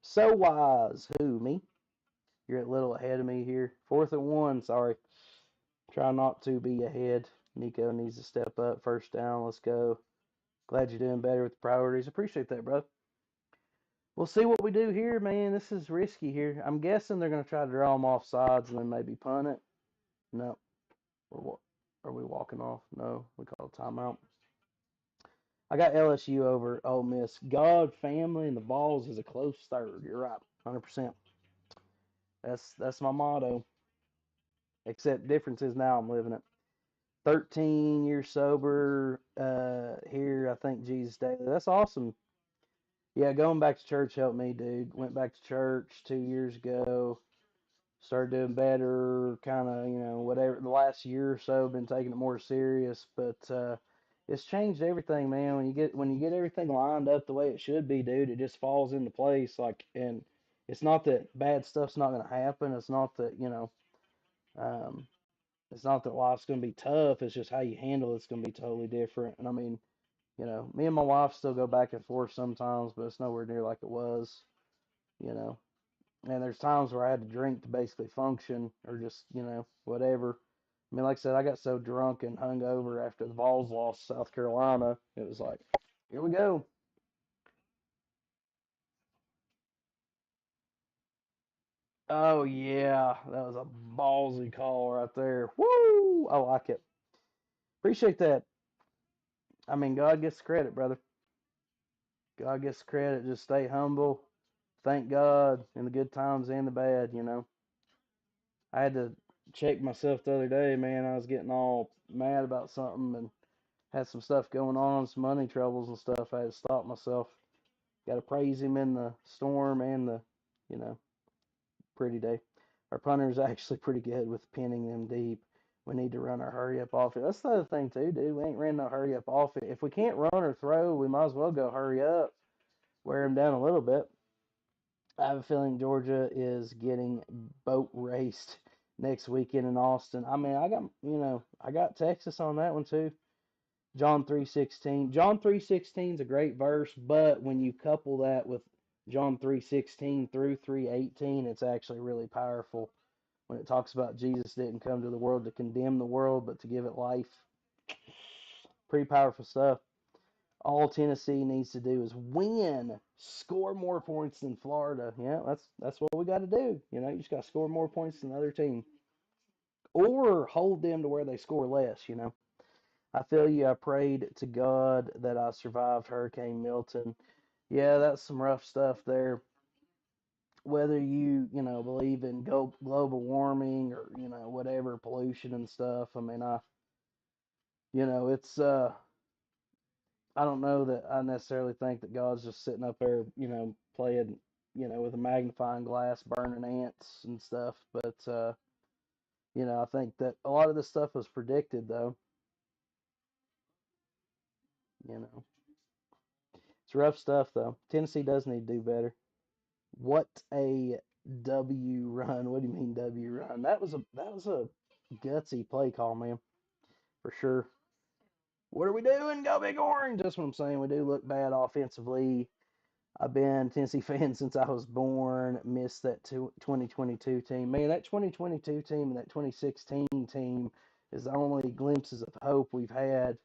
So wise. Who, me? You're a little ahead of me here. 4th and 1. Sorry. Try not to be ahead. Nico needs to step up. First down. Let's go. Glad you're doing better with the priorities. Appreciate that, bro. We'll see what we do here, man. This is risky here. I'm guessing they're going to try to draw them off sides and then maybe punt it. No. Are we walking off? No. We call a timeout. I got LSU over Ole Miss. God, family, and the Vols is a close third. You're right, 100%. That's my motto. Except difference is now I'm living it. 13 years sober. Here I think Jesus daily. That's awesome. Yeah, going back to church helped me, dude. Went back to church 2 years ago. Started doing better, kind of, whatever. The last year or so, been taking it more serious, but it's changed everything, man. When you get everything lined up the way it should be, dude, it just falls into place. Like, and it's not that bad stuff's not gonna happen. It's not that um, it's not that life's gonna be tough. It's just how you handle it's gonna be totally different. And I mean, me and my wife still go back and forth sometimes, but it's nowhere near like it was. You know, and there's times where I had to drink to basically function or just, whatever. I mean, like I said, I got so drunk and hung over after the Vols lost South Carolina. It was like, here we go. Oh, yeah. That was a ballsy call right there. Woo! I like it. Appreciate that. I mean, God gets the credit, brother. God gets the credit. Just stay humble. Thank God in the good times and the bad. I had to check myself the other day, man. I was getting all mad about something and had some stuff going on, some money troubles and stuff. I had to stop myself. Got to praise him in the storm and the, you know, pretty day. Our punter's actually pretty good with pinning them deep. We need to run our hurry up off it. That's the other thing too, dude. We ain't ran no hurry up off it. If we can't run or throw, we might as well go hurry up, wear them down a little bit. I have a feeling Georgia is getting boat raced next weekend in Austin. I mean, I got Texas on that one too. John 3:16. John 3:16 is a great verse, but when you couple that with John 3:16 through 3:18, it's actually really powerful when it talks about Jesus didn't come to the world to condemn the world, but to give it life. Pretty powerful stuff. All Tennessee needs to do is win, score more points than Florida. Yeah, that's what we got to do. You just got to score more points than the other team, or hold them to where they score less. I feel you. I prayed to God that I survived Hurricane Milton. Yeah, that's some rough stuff there. Whether you believe in global warming or whatever pollution and stuff. I mean, it's I don't know that I necessarily think that God's just sitting up there, playing, with a magnifying glass, burning ants and stuff. But I think that a lot of this stuff was predicted, though. You know, it's rough stuff, though. Tennessee does need to do better. What a W run. What do you mean W run? That was a gutsy play call, man, for sure. What are we doing? Go Big Orange. That's what I'm saying. We do look bad offensively. I've been a Tennessee fan since I was born. Missed that 2022 team. Man, that 2022 team and that 2016 team is the only glimpses of hope we've had.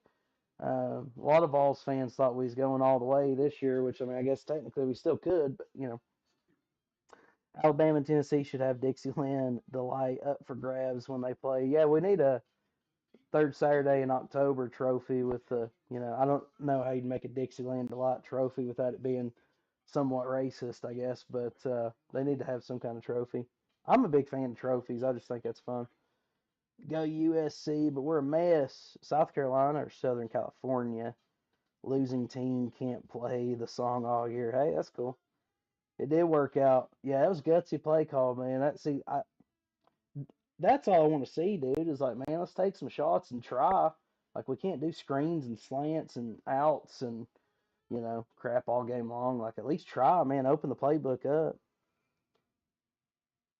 A lot of Vols fans thought we was going all the way this year, which I mean, I guess technically we still could, but Alabama and Tennessee should have Dixieland Delight up for grabs when they play. Yeah, we need a third Saturday in October trophy with the, I don't know how you'd make a Dixieland Delight trophy without it being somewhat racist, I guess, but they need to have some kind of trophy. I'm a big fan of trophies. I just think that's fun. Go USC, but we're a mess. South Carolina or Southern California. Losing team can't play the song all year. Hey, that's cool. It did work out. Yeah, that was gutsy play call, man. That's all I want to see, dude. Is like, man, let's take some shots and try. Like, we can't do screens and slants and outs and crap all game long. Like, at least try, man. Open the playbook up.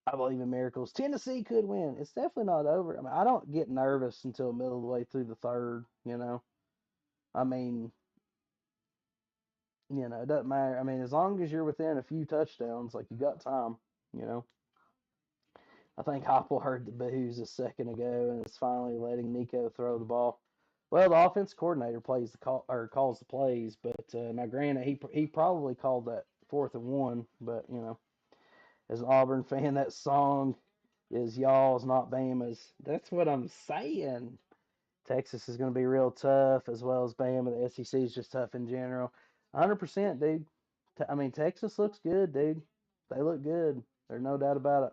I believe in miracles. Tennessee could win. It's definitely not over. I mean, I don't get nervous until middle of the way through the third. I mean, it doesn't matter. I mean, as long as you're within a few touchdowns, like you got time. You know. I think Hopple heard the boos a second ago and is finally letting Nico throw the ball. Well, the offense coordinator plays the call or calls the plays, but now granted, he probably called that 4th and 1. But as an Auburn fan, that song is y'all's, not Bama's. That's what I'm saying. Texas is going to be real tough, as well as Bama. The SEC is just tough in general. 100%, dude. I mean, Texas looks good, dude. They look good. There's no doubt about it.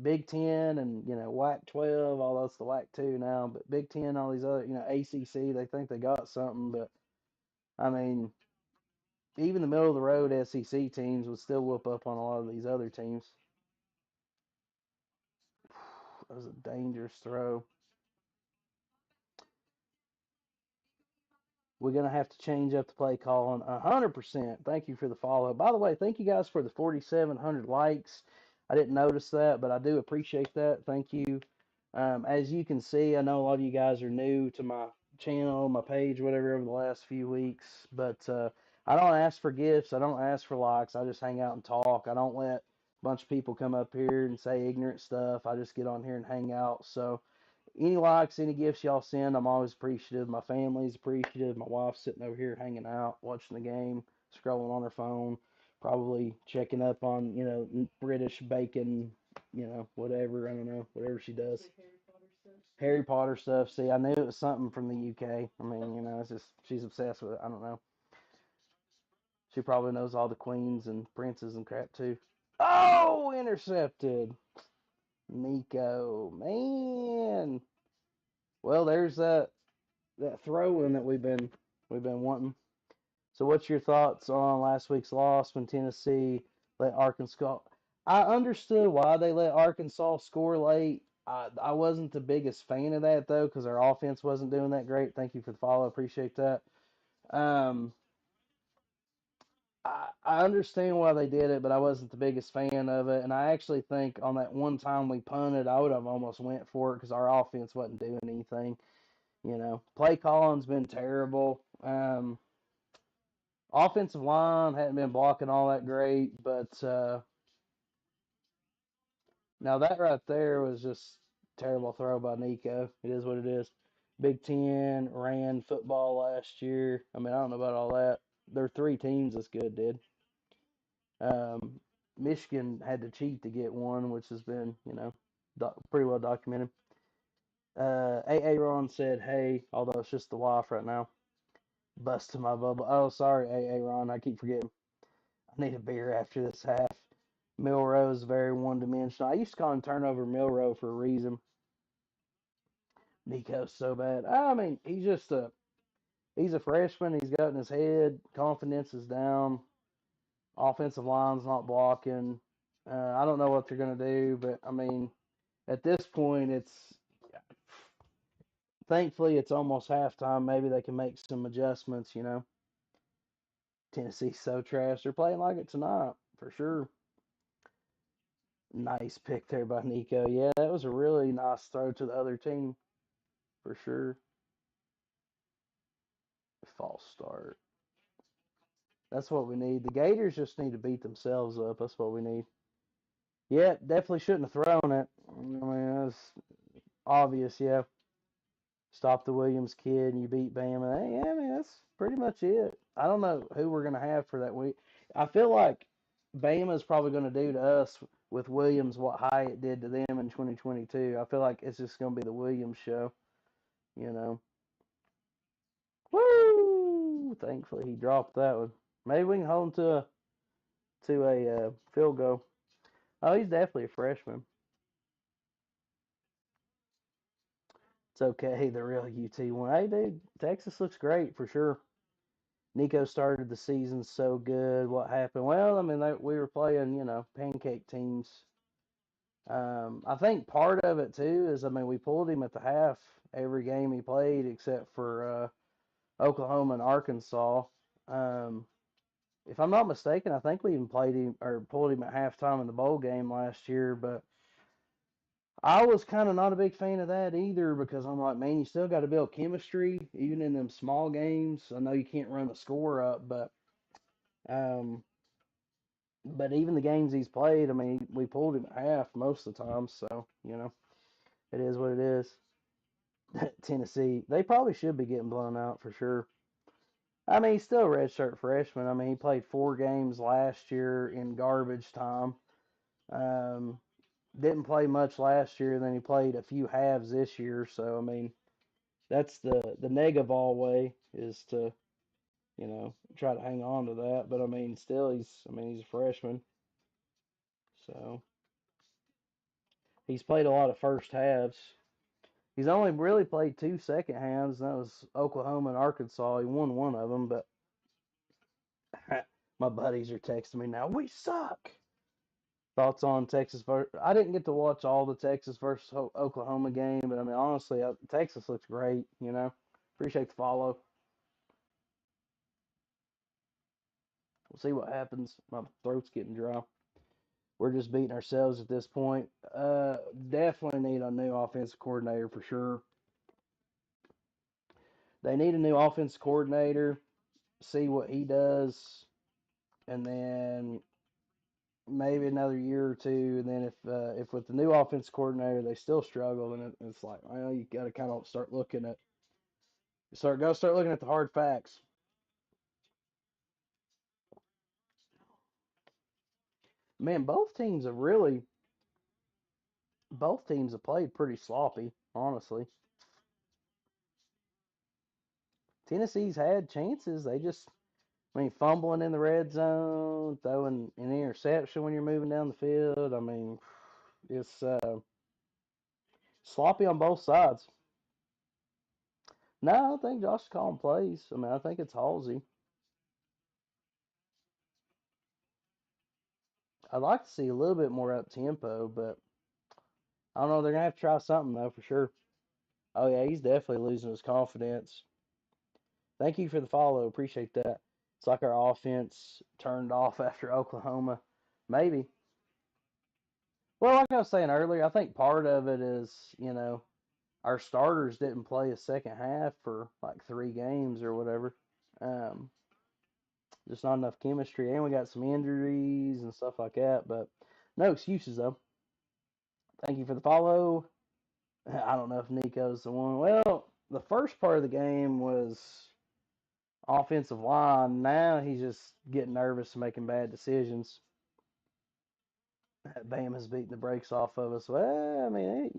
Big Ten and WAC 12, although it's the WAC 2 now, but Big Ten, all these other ACC, they think they got something, but I mean, even the middle of the road SEC teams would still whoop up on a lot of these other teams. That was a dangerous throw. We're going to have to change up the play calling 100%. Thank you for the follow. By the way, thank you guys for the 4,700 likes. I didn't notice that, but I do appreciate that. Thank you. As you can see, I know a lot of you guys are new to my channel, my page, whatever, over the last few weeks, but I don't ask for gifts. I don't ask for likes. I just hang out and talk. I don't let a bunch of people come up here and say ignorant stuff. I just get on here and hang out. So, any likes, any gifts y'all send, I'm always appreciative. My family's appreciative. My wife's sitting over here hanging out, watching the game, scrolling on her phone, probably checking up on, British bacon, whatever. I don't know, whatever she does. Harry Potter stuff. See, I knew it was something from the UK. I mean, it's just, she's obsessed with it. I don't know. She probably knows all the queens and princes and crap too. Oh, intercepted. Nico, man. Well, there's that throw in that we've been wanting. So, what's your thoughts on last week's loss when Tennessee let Arkansas? I understood why they let Arkansas score late. I wasn't the biggest fan of that though, because our offense wasn't doing that great. Thank you for the follow. I appreciate that. Um, I understand why they did it, but I wasn't the biggest fan of it. And I actually think on that one time we punted, I would have almost went for it because our offense wasn't doing anything. Play calling's been terrible. Offensive line hadn't been blocking all that great, but now that right there was just terrible throw by Nico. It is what it is. Big Ten ran football last year. I mean, I don't know about all that. There are 3 teams that's good, dude. Um, Michigan had to cheat to get one, which has been, pretty well documented. A. Ron said, "Hey," although it's just the wife right now. Busted my bubble. Oh, sorry, A. Ron. I keep forgetting. I need a beer after this half. Milroe's very one-dimensional. I used to call him Turnover Milroe for a reason. Nico's so bad. I mean, he's a freshman. He's got in his head. Confidence is down. Offensive line's not blocking. I don't know what they're gonna do, but I mean, at this point, thankfully it's almost halftime. Maybe they can make some adjustments. Tennessee's so trash. They're playing like it tonight for sure. Nice pick there by Nico. Yeah, that was a really nice throw to the other team for sure. False start. That's what we need. The Gators just need to beat themselves up. That's what we need. Yeah, definitely shouldn't have thrown it. I mean, that's obvious. Yeah, stop the Williams kid and you beat Bama. Hey, yeah, I mean that's pretty much it. I don't know who we're gonna have for that week. I feel like Bama's probably gonna do to us with Williams what Hyatt did to them in 2022. I feel like it's just gonna be the Williams show. you know. Woo! Thankfully, he dropped that one. Maybe we can hold him to a field goal. Oh, he's definitely a freshman. It's okay. The real UT one. Hey, dude, Texas looks great for sure. Nico started the season so good. What happened? Well, I mean, we were playing, pancake teams. I think part of it too is, I mean, we pulled him at the half every game he played except for Oklahoma and Arkansas. Um, if I'm not mistaken, I think we even played him or pulled him at halftime in the bowl game last year. But I was kind of not a big fan of that either because I'm like, man, you still got to build chemistry even in them small games. I know you can't run the score up, um, but even the games he's played, I mean, we pulled him at half most of the time. So it is what it is. Tennessee, they probably should be getting blown out for sure. I mean, he's still a redshirt freshman. I mean, he played 4 games last year in garbage time. Um, didn't play much last year, then he played a few halves this year. So I mean, that's the Negaval way is to try to hang on to that. But I mean, still he's a freshman, so he's played a lot of first halves. He's only really played 2 second halves, and that was Oklahoma and Arkansas. He won one of them, but my buddies are texting me now. We suck. Thoughts on Texas versus? I didn't get to watch all the Texas versus Oklahoma game, but I mean, honestly, Texas looks great. Appreciate the follow. We'll see what happens. My throat's getting dry. We're just beating ourselves at this point. Definitely need a new offensive coordinator for sure. They need a new offensive coordinator. See what he does, and then maybe another year or two. And then if with the new offense coordinator they still struggle, then it's like, well, you got to kind of start looking at the hard facts. Man, both teams have played pretty sloppy, honestly. Tennessee's had chances. They just, I mean, fumbling in the red zone, throwing an interception when you're moving down the field. I mean, it's sloppy on both sides. No, I don't think Josh is calling plays. I mean, I think it's Halsey. I'd like to see a little bit more up tempo, but I don't know. They're gonna have to try something though for sure. Oh yeah, he's definitely losing his confidence. Thank you for the follow. Appreciate that. It's like our offense turned off after Oklahoma. Maybe. Well, like I was saying earlier, I think part of it is, our starters didn't play a second half for like 3 games or whatever. Um, just not enough chemistry, and we got some injuries and stuff like that. But no excuses though. Thank you for the follow. I don't know if Nico's the one. Well, the first part of the game was offensive line. Now he's just getting nervous and making bad decisions. Bama's beating the brakes off of us. Well, I mean,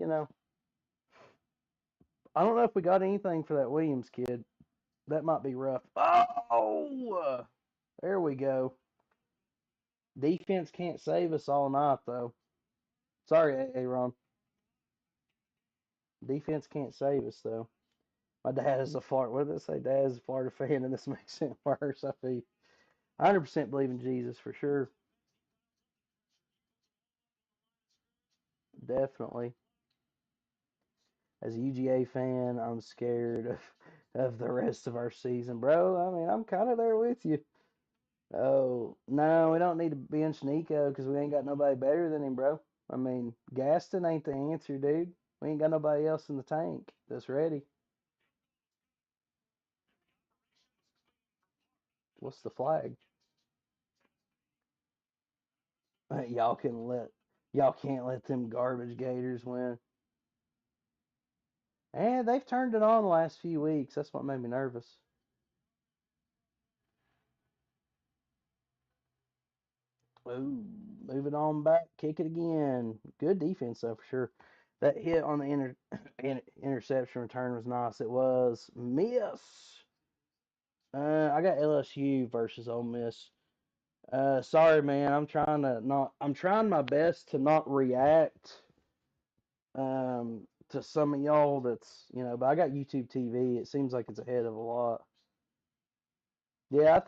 I don't know if we got anything for that Williams kid. That might be rough. Oh, there we go. Defense can't save us all night, though. Sorry, Aaron. Defense can't save us, though. My dad is a Florida. What did they say? Dad is a Florida fan, and this makes it worse. I feel 100% believe in Jesus for sure. Definitely. As a UGA fan, I'm scared of the rest of our season, bro. I mean, I'm kind of there with you. Oh, no, we don't need to bench Nico because we ain't got nobody better than him, bro. I mean, Gaston ain't the answer, dude. We ain't got nobody else in the tank that's ready. What's the flag? Y'all can let y'all can't let them garbage Gators win. And they've turned it on the last few weeks. That's what made me nervous. Ooh, moving on back, kick it again. Good defense though for sure. That hit on the interception return was nice. It was miss. I got LSU versus Ole Miss. Sorry, man. I'm trying my best to not react to some of y'all but I got YouTube TV. It seems like it's ahead of a lot. Yeah,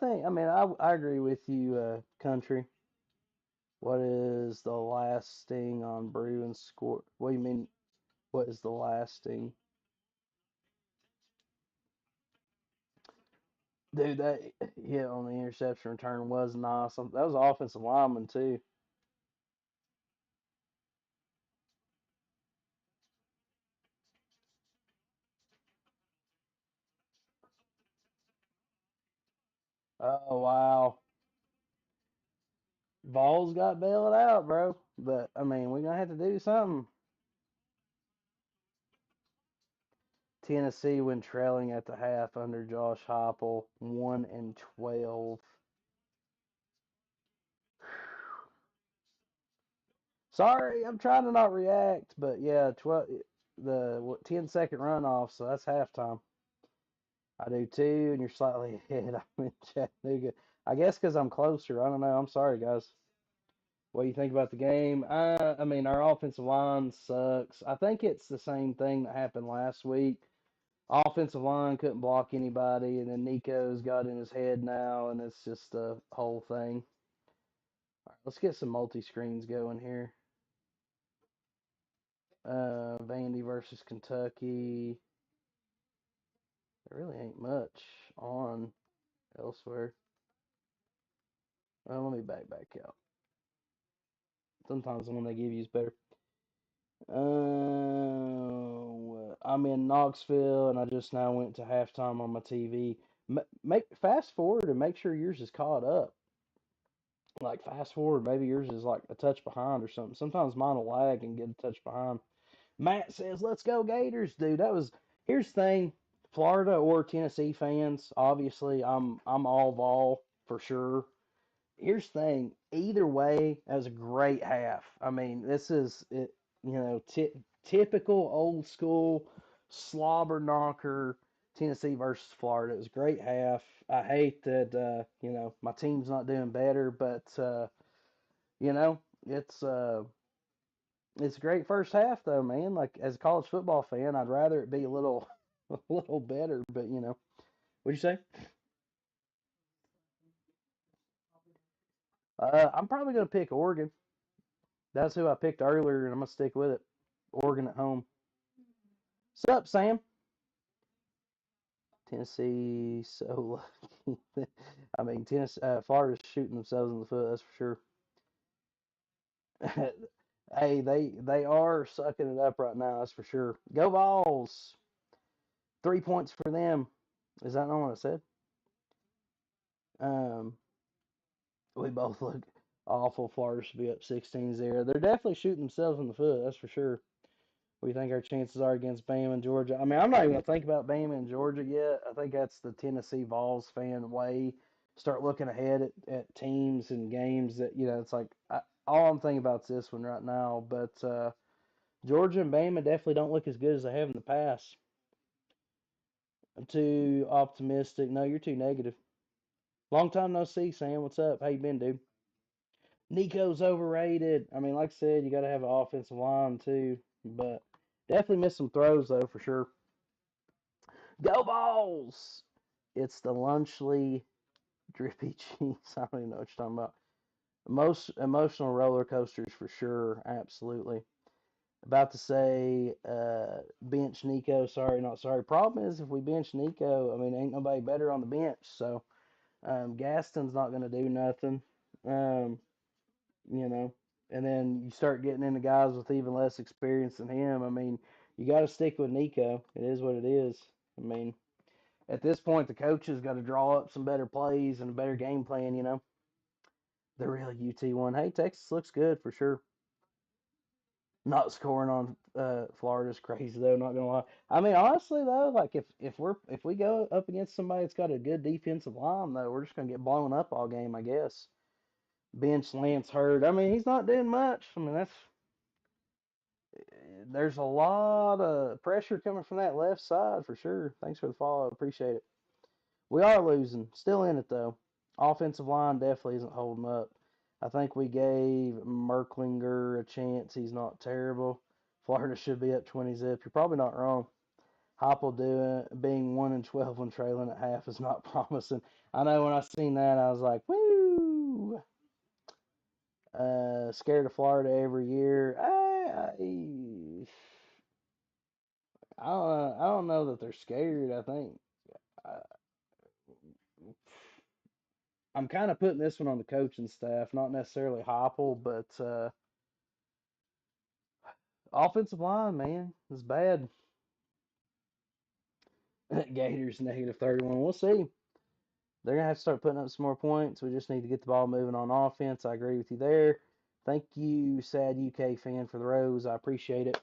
I agree with you, Country. What is the lasting on brew and score? What do you mean? What is the lasting? Dude, that hit on the interception return was nice. That was an offensive lineman too. Oh wow, Vols got bailed out, bro. But I mean, we're gonna have to do something. Tennessee, when trailing at the half under Josh Heupel, 1-12. Sorry, I'm trying to not react, but yeah, 10-second runoff, so that's halftime. I do too, and you're slightly ahead. I'm in Chattanooga. I guess because I'm closer. I don't know. I'm sorry, guys. What do you think about the game? I mean, our offensive line sucks. I think it's the same thing that happened last week. Offensive line couldn't block anybody, and then Nico's got in his head now, and it's just a whole thing. All right, let's get some multi screens going here. Vandy versus Kentucky. There really ain't much on elsewhere. Well, let me back out. Sometimes the one they give you is better. I'm in Knoxville, and I just now went to halftime on my TV. Make fast forward and make sure yours is caught up. Like fast forward, maybe yours is like a touch behind or something. Sometimes mine will lag and get a touch behind. Matt says, "Let's go Gators, dude." Here's the thing, Florida or Tennessee fans. Obviously, I'm all Vol for sure. Here's the thing. Either way, that was a great half. I mean, this is it. Typical old school slobber knocker. Tennessee versus Florida. It was a great half. I hate that my team's not doing better, but you know it's uh, it's a great first half though, man. Like as a college football fan, I'd rather it be a little a little better. But what'd you say? I'm probably gonna pick Oregon. That's who I picked earlier, and I'm gonna stick with it. Oregon at home. What's up, Sam? Tennessee, so lucky. I mean, Florida's shooting themselves in the foot. That's for sure. Hey, they are sucking it up right now. That's for sure. Go Vols! 3 points for them. Is that not what I said? Um, we both look awful. Florida should be up 16-0. They're definitely shooting themselves in the foot. That's for sure. What do you think our chances are against Bama and Georgia? I mean, I'm not even going to think about Bama and Georgia yet. I think that's the Tennessee Vols fan way. Start looking ahead at teams and games that, it's like all I'm thinking about is this one right now. But Georgia and Bama definitely don't look as good as they have in the past. I'm too optimistic. No, you're too negative. Long time no see, Sam. What's up? How you been, dude? Nico's overrated. I mean, like I said, you got to have an offensive line too, but definitely missed some throws though for sure. Go Balls! It's the Lunchley Drippy Cheese. I don't even know what you're talking about. Most emotional roller coasters for sure. Absolutely. About to say bench Nico. Sorry, not sorry. Problem is, if we bench Nico, I mean, ain't nobody better on the bench. So Gaston's not going to do nothing. Um, you know, and then you start getting into guys with even less experience than him. I mean, you got to stick with Nico. It is what it is. I mean, at this point, the coaches got to draw up some better plays and a better game plan. The real UT one. Hey, Texas looks good for sure. Not scoring on Florida's crazy though. Not gonna lie. I mean, honestly though, like if we go up against somebody that's got a good defensive line though, we're just gonna get blown up all game, I guess. Bench Lance Hurd. I mean, he's not doing much. I mean, there's a lot of pressure coming from that left side for sure. Thanks for the follow. Appreciate it. We are losing. Still in it though. Offensive line definitely isn't holding up. I think we gave Merklinger a chance. He's not terrible. Florida should be up 20-zip. You're probably not wrong. Heupel being 1-12 when trailing at half is not promising. I know when I seen that, I was like, woo! Scared of Florida every year. I don't know that they're scared. I think uh, I'm kind of putting this one on the coaching staff, not necessarily Heupel, but offensive line, man, is bad. Gators -31. We'll see. They're gonna have to start putting up some more points. We just need to get the ball moving on offense. I agree with you there. Thank you, sad UK fan, for the rose. I appreciate it.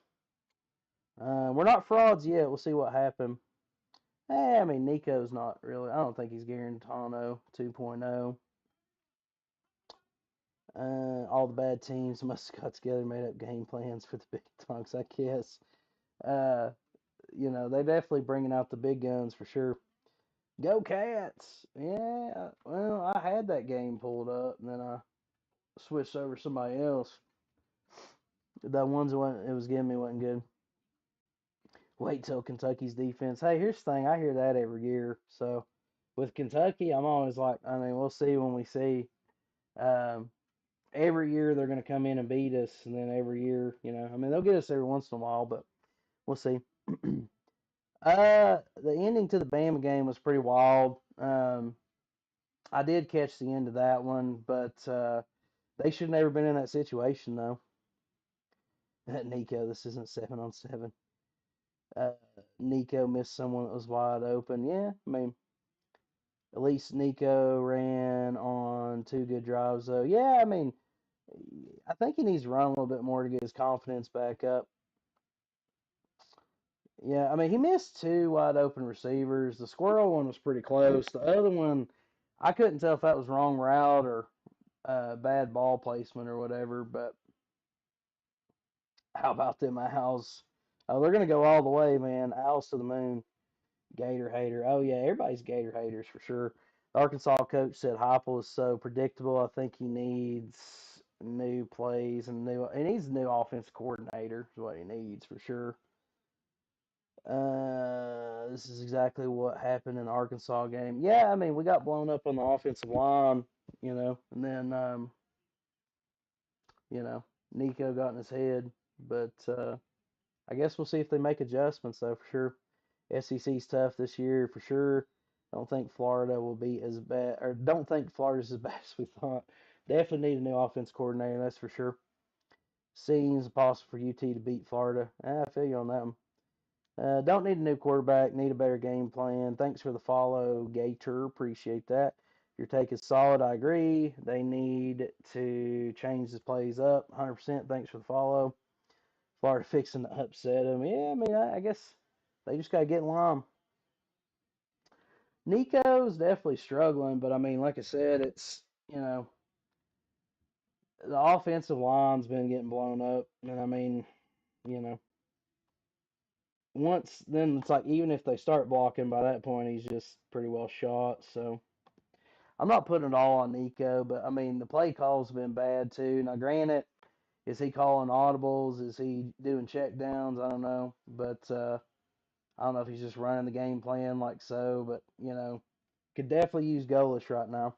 We're not frauds yet. We'll see what happens. I mean, Nico's not really. I don't think he's Garantano 2.0. All the bad teams must have got together and made up game plans for the big dogs, I guess. Uh, they definitely bringing out the big guns for sure. Go Cats! Yeah, well, I had that game pulled up, and then I switched over to somebody else. The ones that it was giving me wasn't good. Wait till Kentucky's defense. Hey, here's the thing. I hear that every year. So with Kentucky, I'm always like, I mean, we'll see when we see. Um, every year they're going to come in and beat us, and then every year, I mean, they'll get us every once in a while, but we'll see. The ending to the Bama game was pretty wild. I did catch the end of that one, but they should have never been in that situation, though. Nico, this isn't 7-on-7. Nico missed someone that was wide open. Yeah, I mean, at least Nico ran on 2 good drives, though. Yeah, I mean, I think he needs to run a little bit more to get his confidence back up. Yeah, I mean, he missed 2 wide open receivers. The squirrel one was pretty close. The other one, I couldn't tell if that was wrong route or bad ball placement or whatever. But how about them owls? Oh, they're gonna go all the way, man. Owls to the moon. Gator hater. Oh yeah, everybody's Gator haters for sure. The Arkansas coach said Heupel is so predictable. I think he needs new plays and he needs a new offense coordinator. Is what he needs for sure. This is exactly what happened in the Arkansas game. Yeah, I mean, we got blown up on the offensive line, and then, you know, Nico got in his head. But I guess we'll see if they make adjustments, though, for sure. SEC's tough this year, for sure. Don't think Florida will be as bad, or don't think Florida's as bad as we thought. Definitely need a new offense coordinator, that's for sure. Seems possible for UT to beat Florida. I feel you on that one. Don't need a new quarterback. Need a better game plan. Thanks for the follow, Gator. Appreciate that. Your take is solid. I agree. They need to change the plays up. 100%. Thanks for the follow. Florida fixing to upset them. Yeah, I mean, I guess they just got to get in line. Nico's definitely struggling, but I mean, like I said, it's, the offensive line's been getting blown up. And I mean, you know, once then it's like even if they start blocking by that point he's just pretty well shot. So I'm not putting it all on Nico, but I mean the play call's been bad too. Now granted, is he calling audibles? Is he doing check downs? I don't know. But I don't know if he's just running the game plan like so, but could definitely use Golish right now.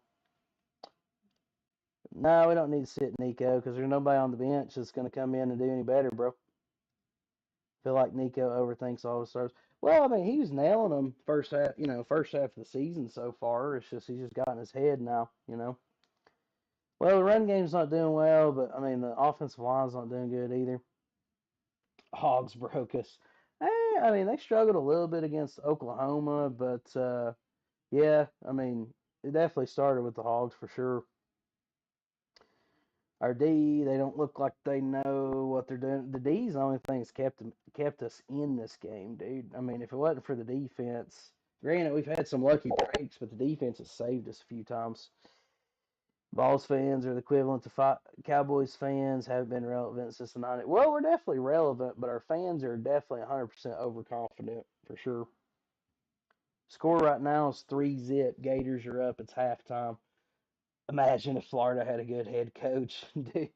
No, we don't need to sit Nico because there's nobody on the bench that's going to come in and do any better, bro. Feel like Nico overthinks all the stars. Well, I mean, he was nailing them first half of the season so far. It's just he's just got in his head now. Well, the run game's not doing well, but I mean the offensive line's not doing good either. Hogs broke us. I mean they struggled a little bit against Oklahoma, but yeah, I mean it definitely started with the Hogs for sure. Our D, they don't look like they know what they're doing. The D's the only thing that's kept us in this game, dude. I mean, if it wasn't for the defense, granted we've had some lucky breaks, but the defense has saved us a few times. Vols fans are the equivalent to Cowboys fans. Haven't been relevant since the 90s. Well, we're definitely relevant, but our fans are definitely 100% overconfident for sure. Score right now is 3-zip. Gators are up. It's halftime. Imagine if Florida had a good head coach. Dude,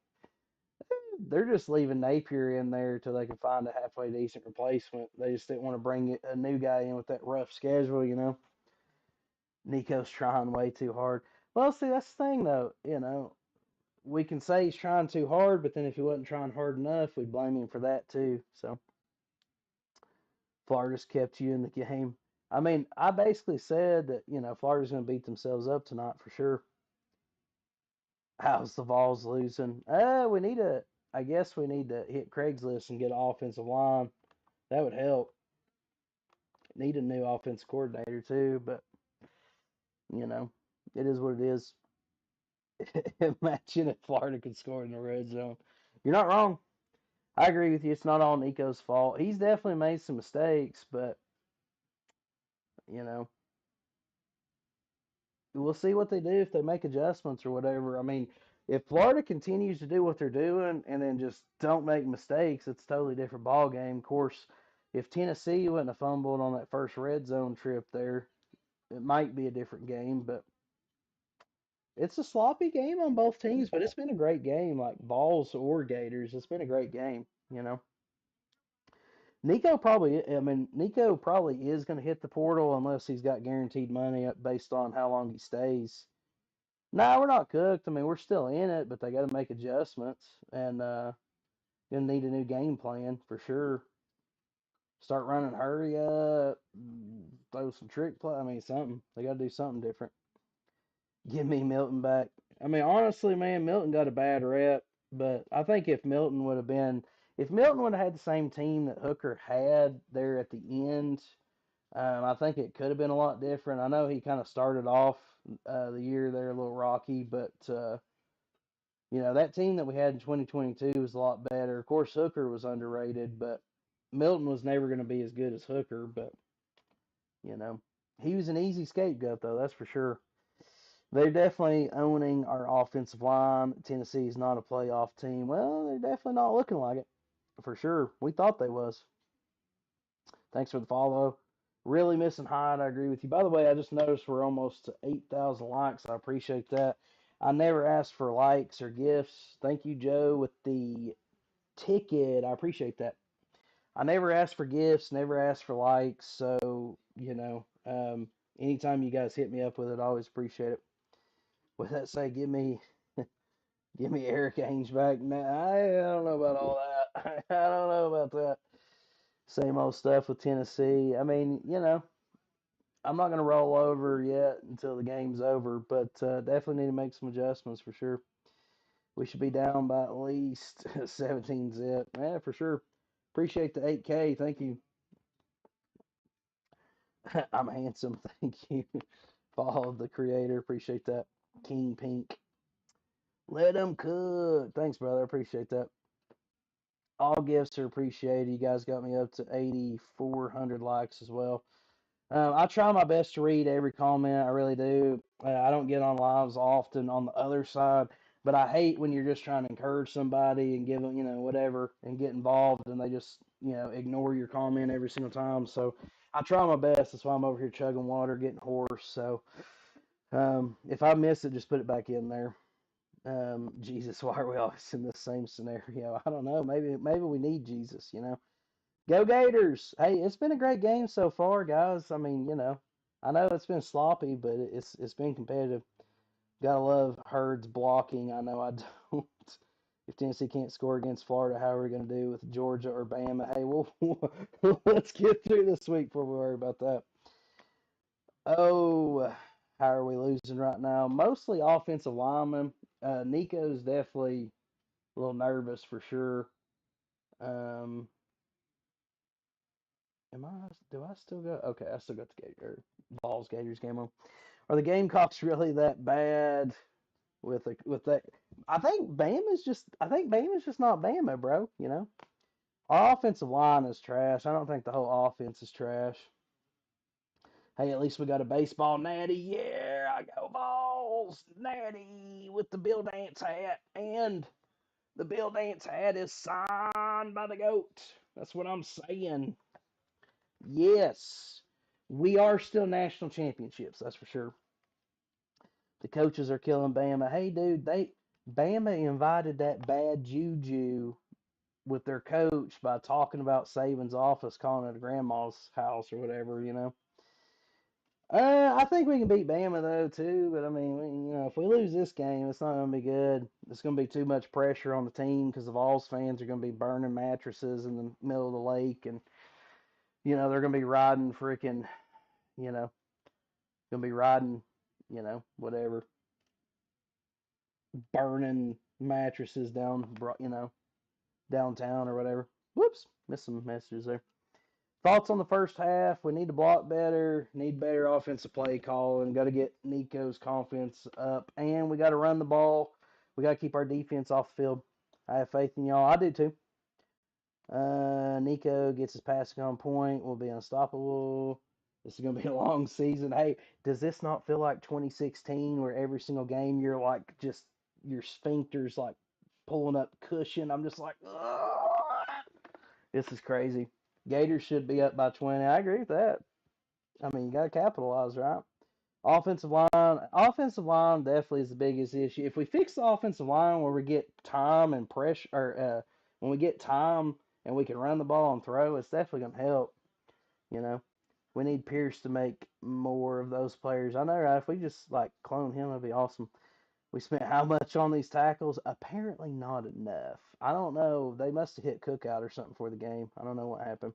they're just leaving Napier in there till they can find a halfway decent replacement. They just didn't want to bring a new guy in with that rough schedule, you know. Nico's trying way too hard. Well, see, that's the thing, though. You know, we can say he's trying too hard, but then if he wasn't trying hard enough, we blame him for that too. So Florida's kept you in the game. I mean, I basically said that Florida's going to beat themselves up tonight for sure. How's the Vols losing? We need to. I guess we need to hit Craigslist and get an offensive line. That would help. Need a new offensive coordinator too, but you know, it is what it is. Imagine if Florida could score in the red zone. You're not wrong. I agree with you. It's not all Nico's fault. He's definitely made some mistakes, but you know, we'll see what they do if they make adjustments or whatever. I mean, if Florida continues to do what they're doing and then just don't make mistakes, it's a totally different ball game. Of course, if Tennessee wouldn't have fumbled on that first red zone trip there, it might be a different game. But it's a sloppy game on both teams, but it's been a great game. Like Vols or Gators, it's been a great game. You know. Nico probably is going to hit the portal unless he's got guaranteed money based on how long he stays. No, we're not cooked. I mean, we're still in it, but they got to make adjustments and gonna need a new game plan for sure. Start running, hurry up, throw some trick play. I mean, something. They got to do something different. Give me Milton back. I mean, honestly, man, Milton got a bad rep, but I think if Milton would have had the same team that Hooker had there at the end, I think it could have been a lot different. I know he kind of started off the year there a little rocky, but that team that we had in 2022 was a lot better. Of course, Hooker was underrated, but Milton was never going to be as good as Hooker. But you know, he was an easy scapegoat, though. That's for sure. They're definitely owning our offensive line. Tennessee is not a playoff team. Well, they're definitely not looking like it for sure. We thought they was. Thanks for the follow. Really missing Hyde. I agree with you. By the way, I just noticed we're almost to 8,000 likes. I appreciate that. I never asked for likes or gifts. Thank you, Joe, with the ticket. I appreciate that. I never asked for gifts, never asked for likes. So, anytime you guys hit me up with it, I always appreciate it. With that said, give me Eric Ainge back. Now, I don't know about all that. I don't know about that. Same old stuff with Tennessee. I mean, I'm not going to roll over yet until the game's over, but definitely need to make some adjustments for sure. We should be down by at least 17 zip. Yeah, for sure. Appreciate the 8K. Thank you. I'm handsome. Thank you. Follow the creator. Appreciate that. King Pink. Let them cook. Thanks, brother. Appreciate that. All gifts are appreciated. You guys got me up to 8,400 likes as well. I try my best to read every comment. I really do. I don't get on lives often on the other side, but I hate when you're just trying to encourage somebody and give them, whatever, and get involved, and they just, ignore your comment every single time. So I try my best. That's why I'm over here chugging water, getting hoarse. So if I miss it, just put it back in there. Jesus, why are we always in the same scenario? I don't know. Maybe we need Jesus. Go Gators! Hey, it's been a great game so far, guys. I mean, I know it's been sloppy, but it's been competitive. Gotta love Hurd's blocking. I know I don't. If Tennessee can't score against Florida, how are we gonna do with Georgia or Bama? Hey, let's get through this week before we worry about that. Oh, how are we losing right now? Mostly offensive linemen. Nico's definitely a little nervous for sure. Um, do I still got? Okay, I still got the Vols Gators game on. Are the Gamecocks really that bad with that? I think Bama's just not Bama, bro. Our offensive line is trash. I don't think the whole offense is trash. Hey, at least we got a baseball natty. Yeah, I go Vols. Eagles natty with the Bill Dance hat, and the Bill Dance hat is signed by the GOAT. That's what I'm saying. Yes, we are still national championships. That's for sure. The coaches are killing Bama. Hey, dude, Bama invited that bad juju with their coach by talking about Saban's office, calling it a grandma's house or whatever. I think we can beat Bama though too, but I mean, if we lose this game, it's not going to be good. It's going to be too much pressure on the team because the Vols fans are going to be burning mattresses in the middle of the lake, and they're going to be riding freaking, you know, going to be riding, whatever, burning mattresses downtown or whatever. Whoops, missed some messages there. Thoughts on the first half? We need to block better, need better offensive play call, and got to get Nico's confidence up. And we got to run the ball. We got to keep our defense off the field. I have faith in y'all. I do too. Nico gets his passing on point. We'll be unstoppable. This is going to be a long season. Hey, does this not feel like 2016 where every single game you're like just your sphincter's like pulling up cushion? I'm just like, ugh. This is crazy. Gators should be up by 20. I agree with that. I mean, you got to capitalize, right? Offensive line definitely is the biggest issue. If we fix the offensive line where we get time and pressure, or when we get time and we can run the ball and throw, it's definitely going to help. You know, we need Pierce to make more of those players. I know, right? If we just like clone him, it'd be awesome. We spent how much on these tackles? Apparently not enough. I don't know. They must have hit Cookout or something for the game. I don't know what happened.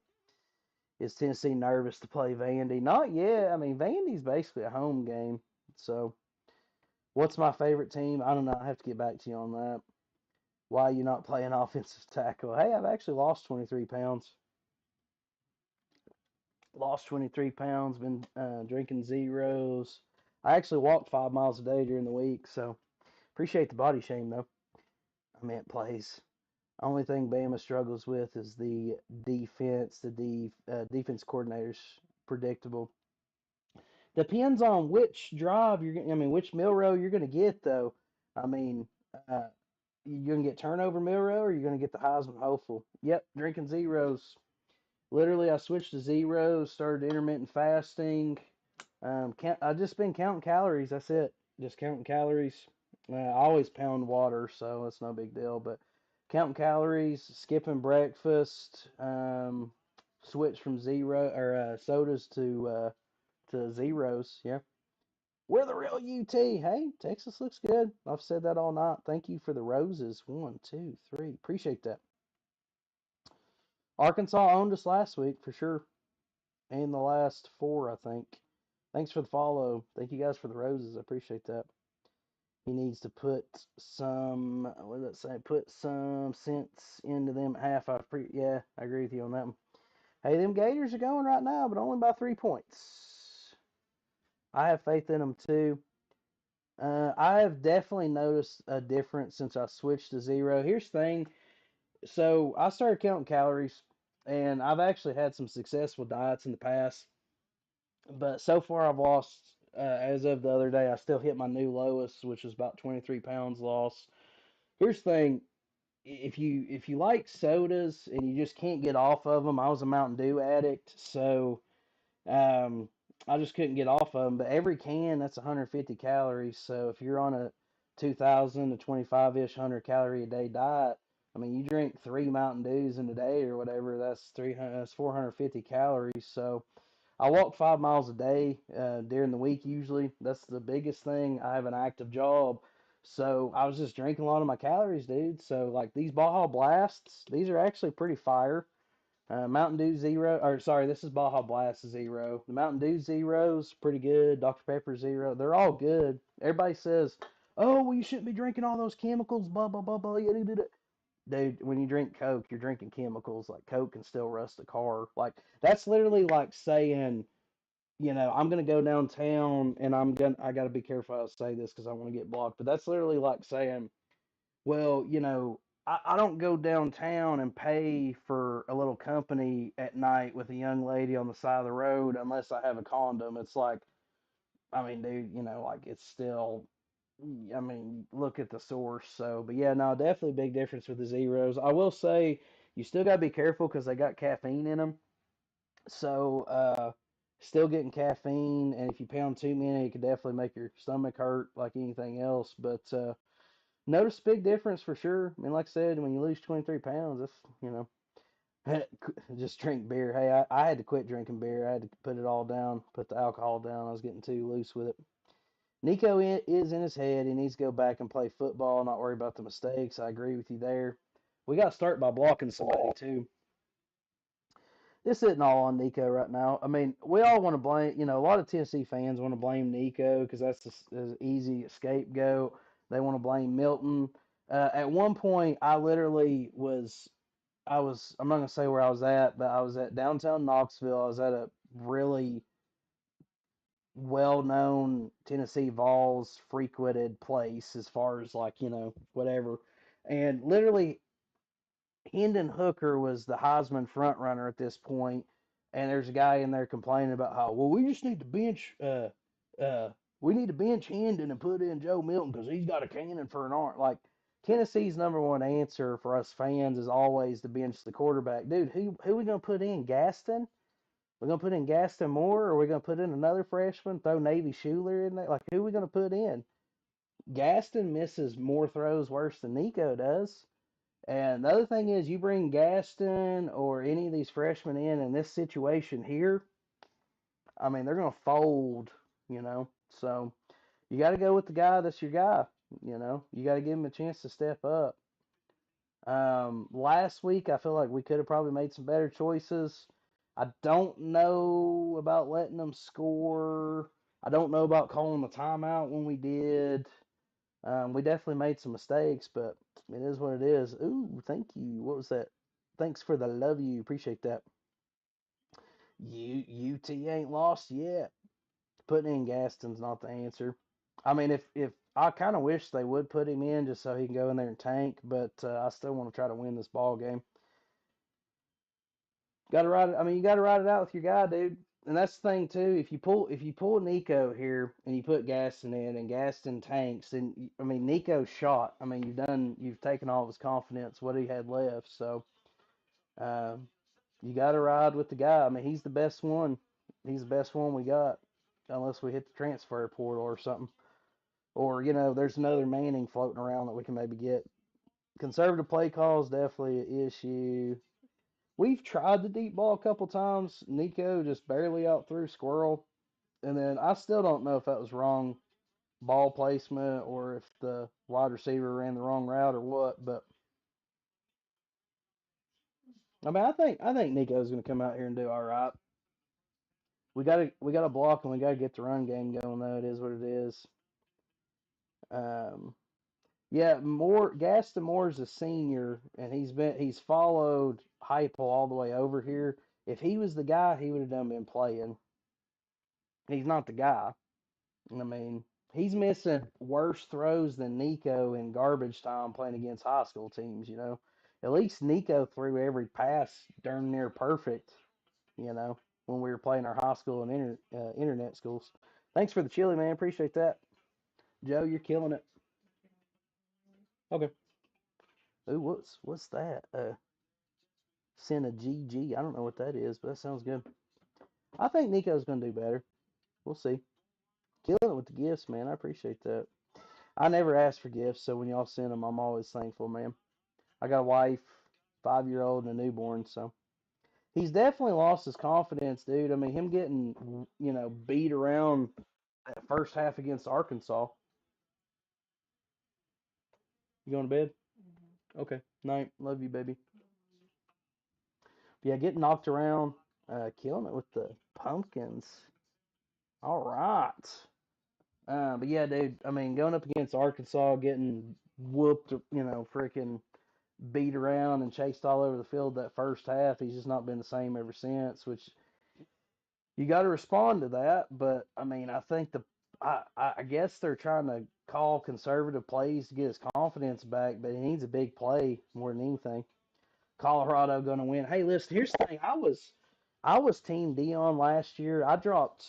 Is Tennessee nervous to play Vandy? Not yet. I mean, Vandy's basically a home game. So, what's my favorite team? I don't know. I have to get back to you on that. Why are you not playing offensive tackle? Hey, I've actually lost 23 pounds. Lost 23 pounds. Been drinking zeros. I actually walked 5 miles a day during the week. So, appreciate the body shame, though. I meant plays. Only thing Bama struggles with is the defense. The defense coordinator's predictable. Depends on which drive which mill row you're going to get, though. I mean, uh, you're going to get turnover mill row or you're going to get the Heisman hopeful. Yep, drinking zeros. Literally, I switched to zeros, started intermittent fasting. I just been counting calories. That's it. Just counting calories. I always pound water, so it's no big deal. But counting calories, skipping breakfast, switch from zero or sodas to zeros. Yeah, we're the real UT. Hey, Texas looks good. I've said that all night. Thank you for the roses. 1, 2, 3. Appreciate that. Arkansas owned us last week for sure, and the last 4, I think. Thanks for the follow. Thank you guys for the roses. I appreciate that. He needs to put some, what does that say? Put some sense into them half. Yeah, I agree with you on that one. Hey, them Gators are going right now, but only by 3 points. I have faith in them too. I have definitely noticed a difference since I switched to zero. Here's the thing. So I started counting calories, and I've actually had some successful diets in the past. But so far, I've lost, as of the other day, I still hit my new lowest, which was about 23 pounds lost. Here's the thing. If you like sodas and you just can't get off of them, I was a Mountain Dew addict, so um, I just couldn't get off of them. But every can, that's 150 calories. So if you're on a 2,000 to 25-ish 100 calorie a day diet, I mean, you drink 3 Mountain Dews in a day or whatever, that's 300, that's 450 calories. So I walk 5 miles a day during the week usually. That's the biggest thing. I have an active job. So I was just drinking a lot of my calories, dude. So like these Baja Blasts, these are actually pretty fire. Mountain Dew Zero, or sorry, this is Baja Blast Zero. The Mountain Dew Zero's pretty good. Dr. Pepper Zero, they're all good. Everybody says, "Oh, well, you shouldn't be drinking all those chemicals." Blah blah blah blah. Dude, when you drink Coke, you're drinking chemicals. Like Coke can still rust a car. Like that's literally like saying, I'm gonna go downtown and I gotta be careful how I say this because I want to get blocked. But that's literally like saying, well, I don't go downtown and pay for a little company at night with a young lady on the side of the road unless I have a condom. It's like, I mean, dude, like it's still I mean, look at the source. So, but yeah, no, definitely big difference with the zeros. I will say you still got to be careful because they got caffeine in them. So, still getting caffeine, and if you pound too many, it could definitely make your stomach hurt like anything else. But notice a big difference for sure. I mean, like I said, when you lose 23 pounds, that's, just drink beer. Hey, I had to quit drinking beer. I had to put it all down, put the alcohol down. I was getting too loose with it. Nico is in his head. He needs to go back and play football, not worry about the mistakes. I agree with you there. We got to start by blocking somebody too. This isn't all on Nico right now. I mean, we all want to blame, a lot of Tennessee fans want to blame Nico because that's an easy scapegoat. They want to blame Milton. At one point, I'm not going to say where I was at, but I was at downtown Knoxville. I was at a really well known Tennessee Vols frequented place as far as like, whatever. And literally Hendon Hooker was the Heisman front runner at this point, and there's a guy in there complaining about how, well, we just need to uh we need to bench Hendon and put in Joe Milton because he's got a cannon for an arm. Like Tennessee's number one answer for us fans is always to bench the quarterback. Dude, who we gonna put in? Gaston? We're gonna put in Gaston Moore, or we're gonna put in another freshman? Throw Navy Schuler in there? Like who we gonna put in? Gaston misses more throws worse than Nico does. And the other thing is, you bring Gaston or any of these freshmen in this situation here, I mean, they're going to fold, you know. So you got to go with the guy that's your guy, you know. You got to give him a chance to step up. Last week, I feel like we could have probably made some better choices. I don't know about letting them score. I don't know about calling the timeout when we did. We definitely made some mistakes, but it is what it is. Ooh, thank you. What was that? Thanks for the love you. Appreciate that. UT ain't lost yet. Putting in Gaston's not the answer. I mean, if I kind of wish they would put him in just so he can go in there and tank, but I still want to try to win this ball game. Got to ride it. I mean, you got to ride it out with your guy, dude. And that's the thing too. If you pull Nico here and you put Gaston in and Gaston tanks, then I mean Nico's shot. I mean you've taken all of his confidence, what he had left. So um, you got to ride with the guy. I mean he's the best one. He's the best one we got, unless we hit the transfer portal or something. Or there's another Manning floating around that we can maybe get. Conservative play calls definitely an issue. We've tried the deep ball a couple times. Nico just barely out threw Squirrel. And then I still don't know if that was wrong ball placement or if the wide receiver ran the wrong route or what. But I mean, I think Nico's going to come out here and do all right. We got to block and we got to get the run game going though. It is what it is. Um, yeah, Gaston Moore's a senior and he's followed Heupel all the way over here. If he was the guy, he would have done been playing. He's not the guy. I mean, he's missing worse throws than Nico in garbage time playing against high school teams, you know. At least Nico threw every pass darn near perfect, you know, when we were playing our high school and internet schools. Thanks for the chili, man. Appreciate that. Joe, you're killing it. Okay. Ooh, what's that? Send a GG. I don't know what that is, but that sounds good. I think Nico's gonna do better. We'll see. Killing it with the gifts, man. I appreciate that. I never ask for gifts, so when y'all send them, I'm always thankful, man. I got a wife, 5-year old, and a newborn, so he's definitely lost his confidence, dude. I mean, him getting beat around that first half against Arkansas. You going to bed? Okay. Night. Love you, baby. But yeah, getting knocked around, killing it with the pumpkins. All right. But yeah, dude. I mean, going up against Arkansas, getting whooped, freaking beat around and chased all over the field that first half. He's just not been the same ever since, which you got to respond to that. But I mean, I think I guess they're trying to call conservative plays to get his confidence back, but he needs a big play more than anything. Colorado going to win. Hey, listen, here's the thing. I was Team Dion last year. I dropped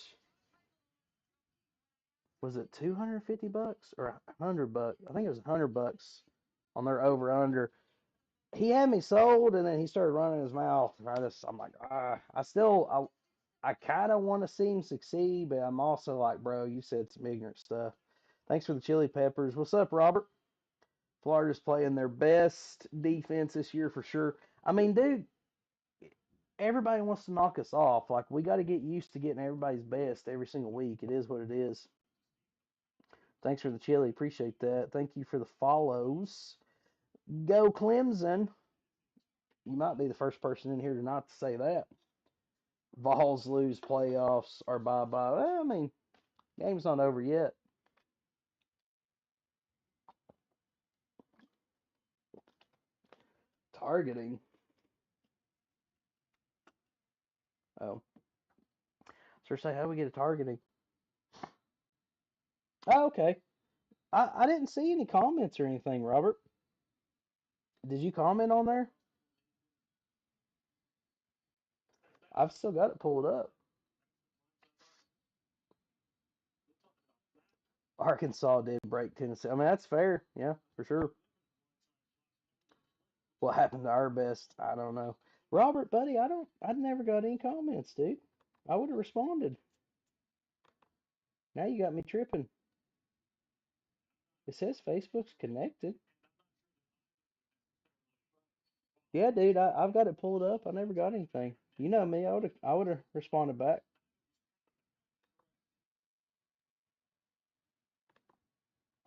was it $250 or $100? I think it was $100 on their over under. He had me sold, and then he started running his mouth. I'm like, I kind of want to see him succeed, but I'm also like, bro, you said some ignorant stuff. Thanks for the chili peppers. What's up, Robert? Florida's playing their best defense this year for sure. I mean, dude, everybody wants to knock us off. Like, we got to get used to getting everybody's best every single week. It is what it is. Thanks for the chili. Appreciate that. Thank you for the follows. Go Clemson. You might be the first person in here to not to say that. Vols lose playoffs or bye-bye. Well, I mean, game's not over yet. Targeting. Oh. Sir, say, how do we get a targeting? Oh, okay. I didn't see any comments or anything, Robert. Did you comment on there? I've still got it pulled up. Arkansas did break Tennessee. I mean, that's fair. Yeah, for sure. What happened to our best? I don't know. Robert, buddy, I never got any comments, dude. I would have responded. Now you got me tripping. It says Facebook's connected. Yeah, dude, I've got it pulled up. I never got anything. You know me, I would have responded back.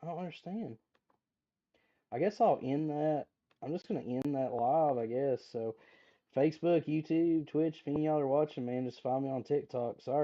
I don't understand. I guess I'll end that. I'm just gonna end that live, I guess. So Facebook, YouTube, Twitch, if any of y'all are watching, man, just find me on TikTok. Sorry.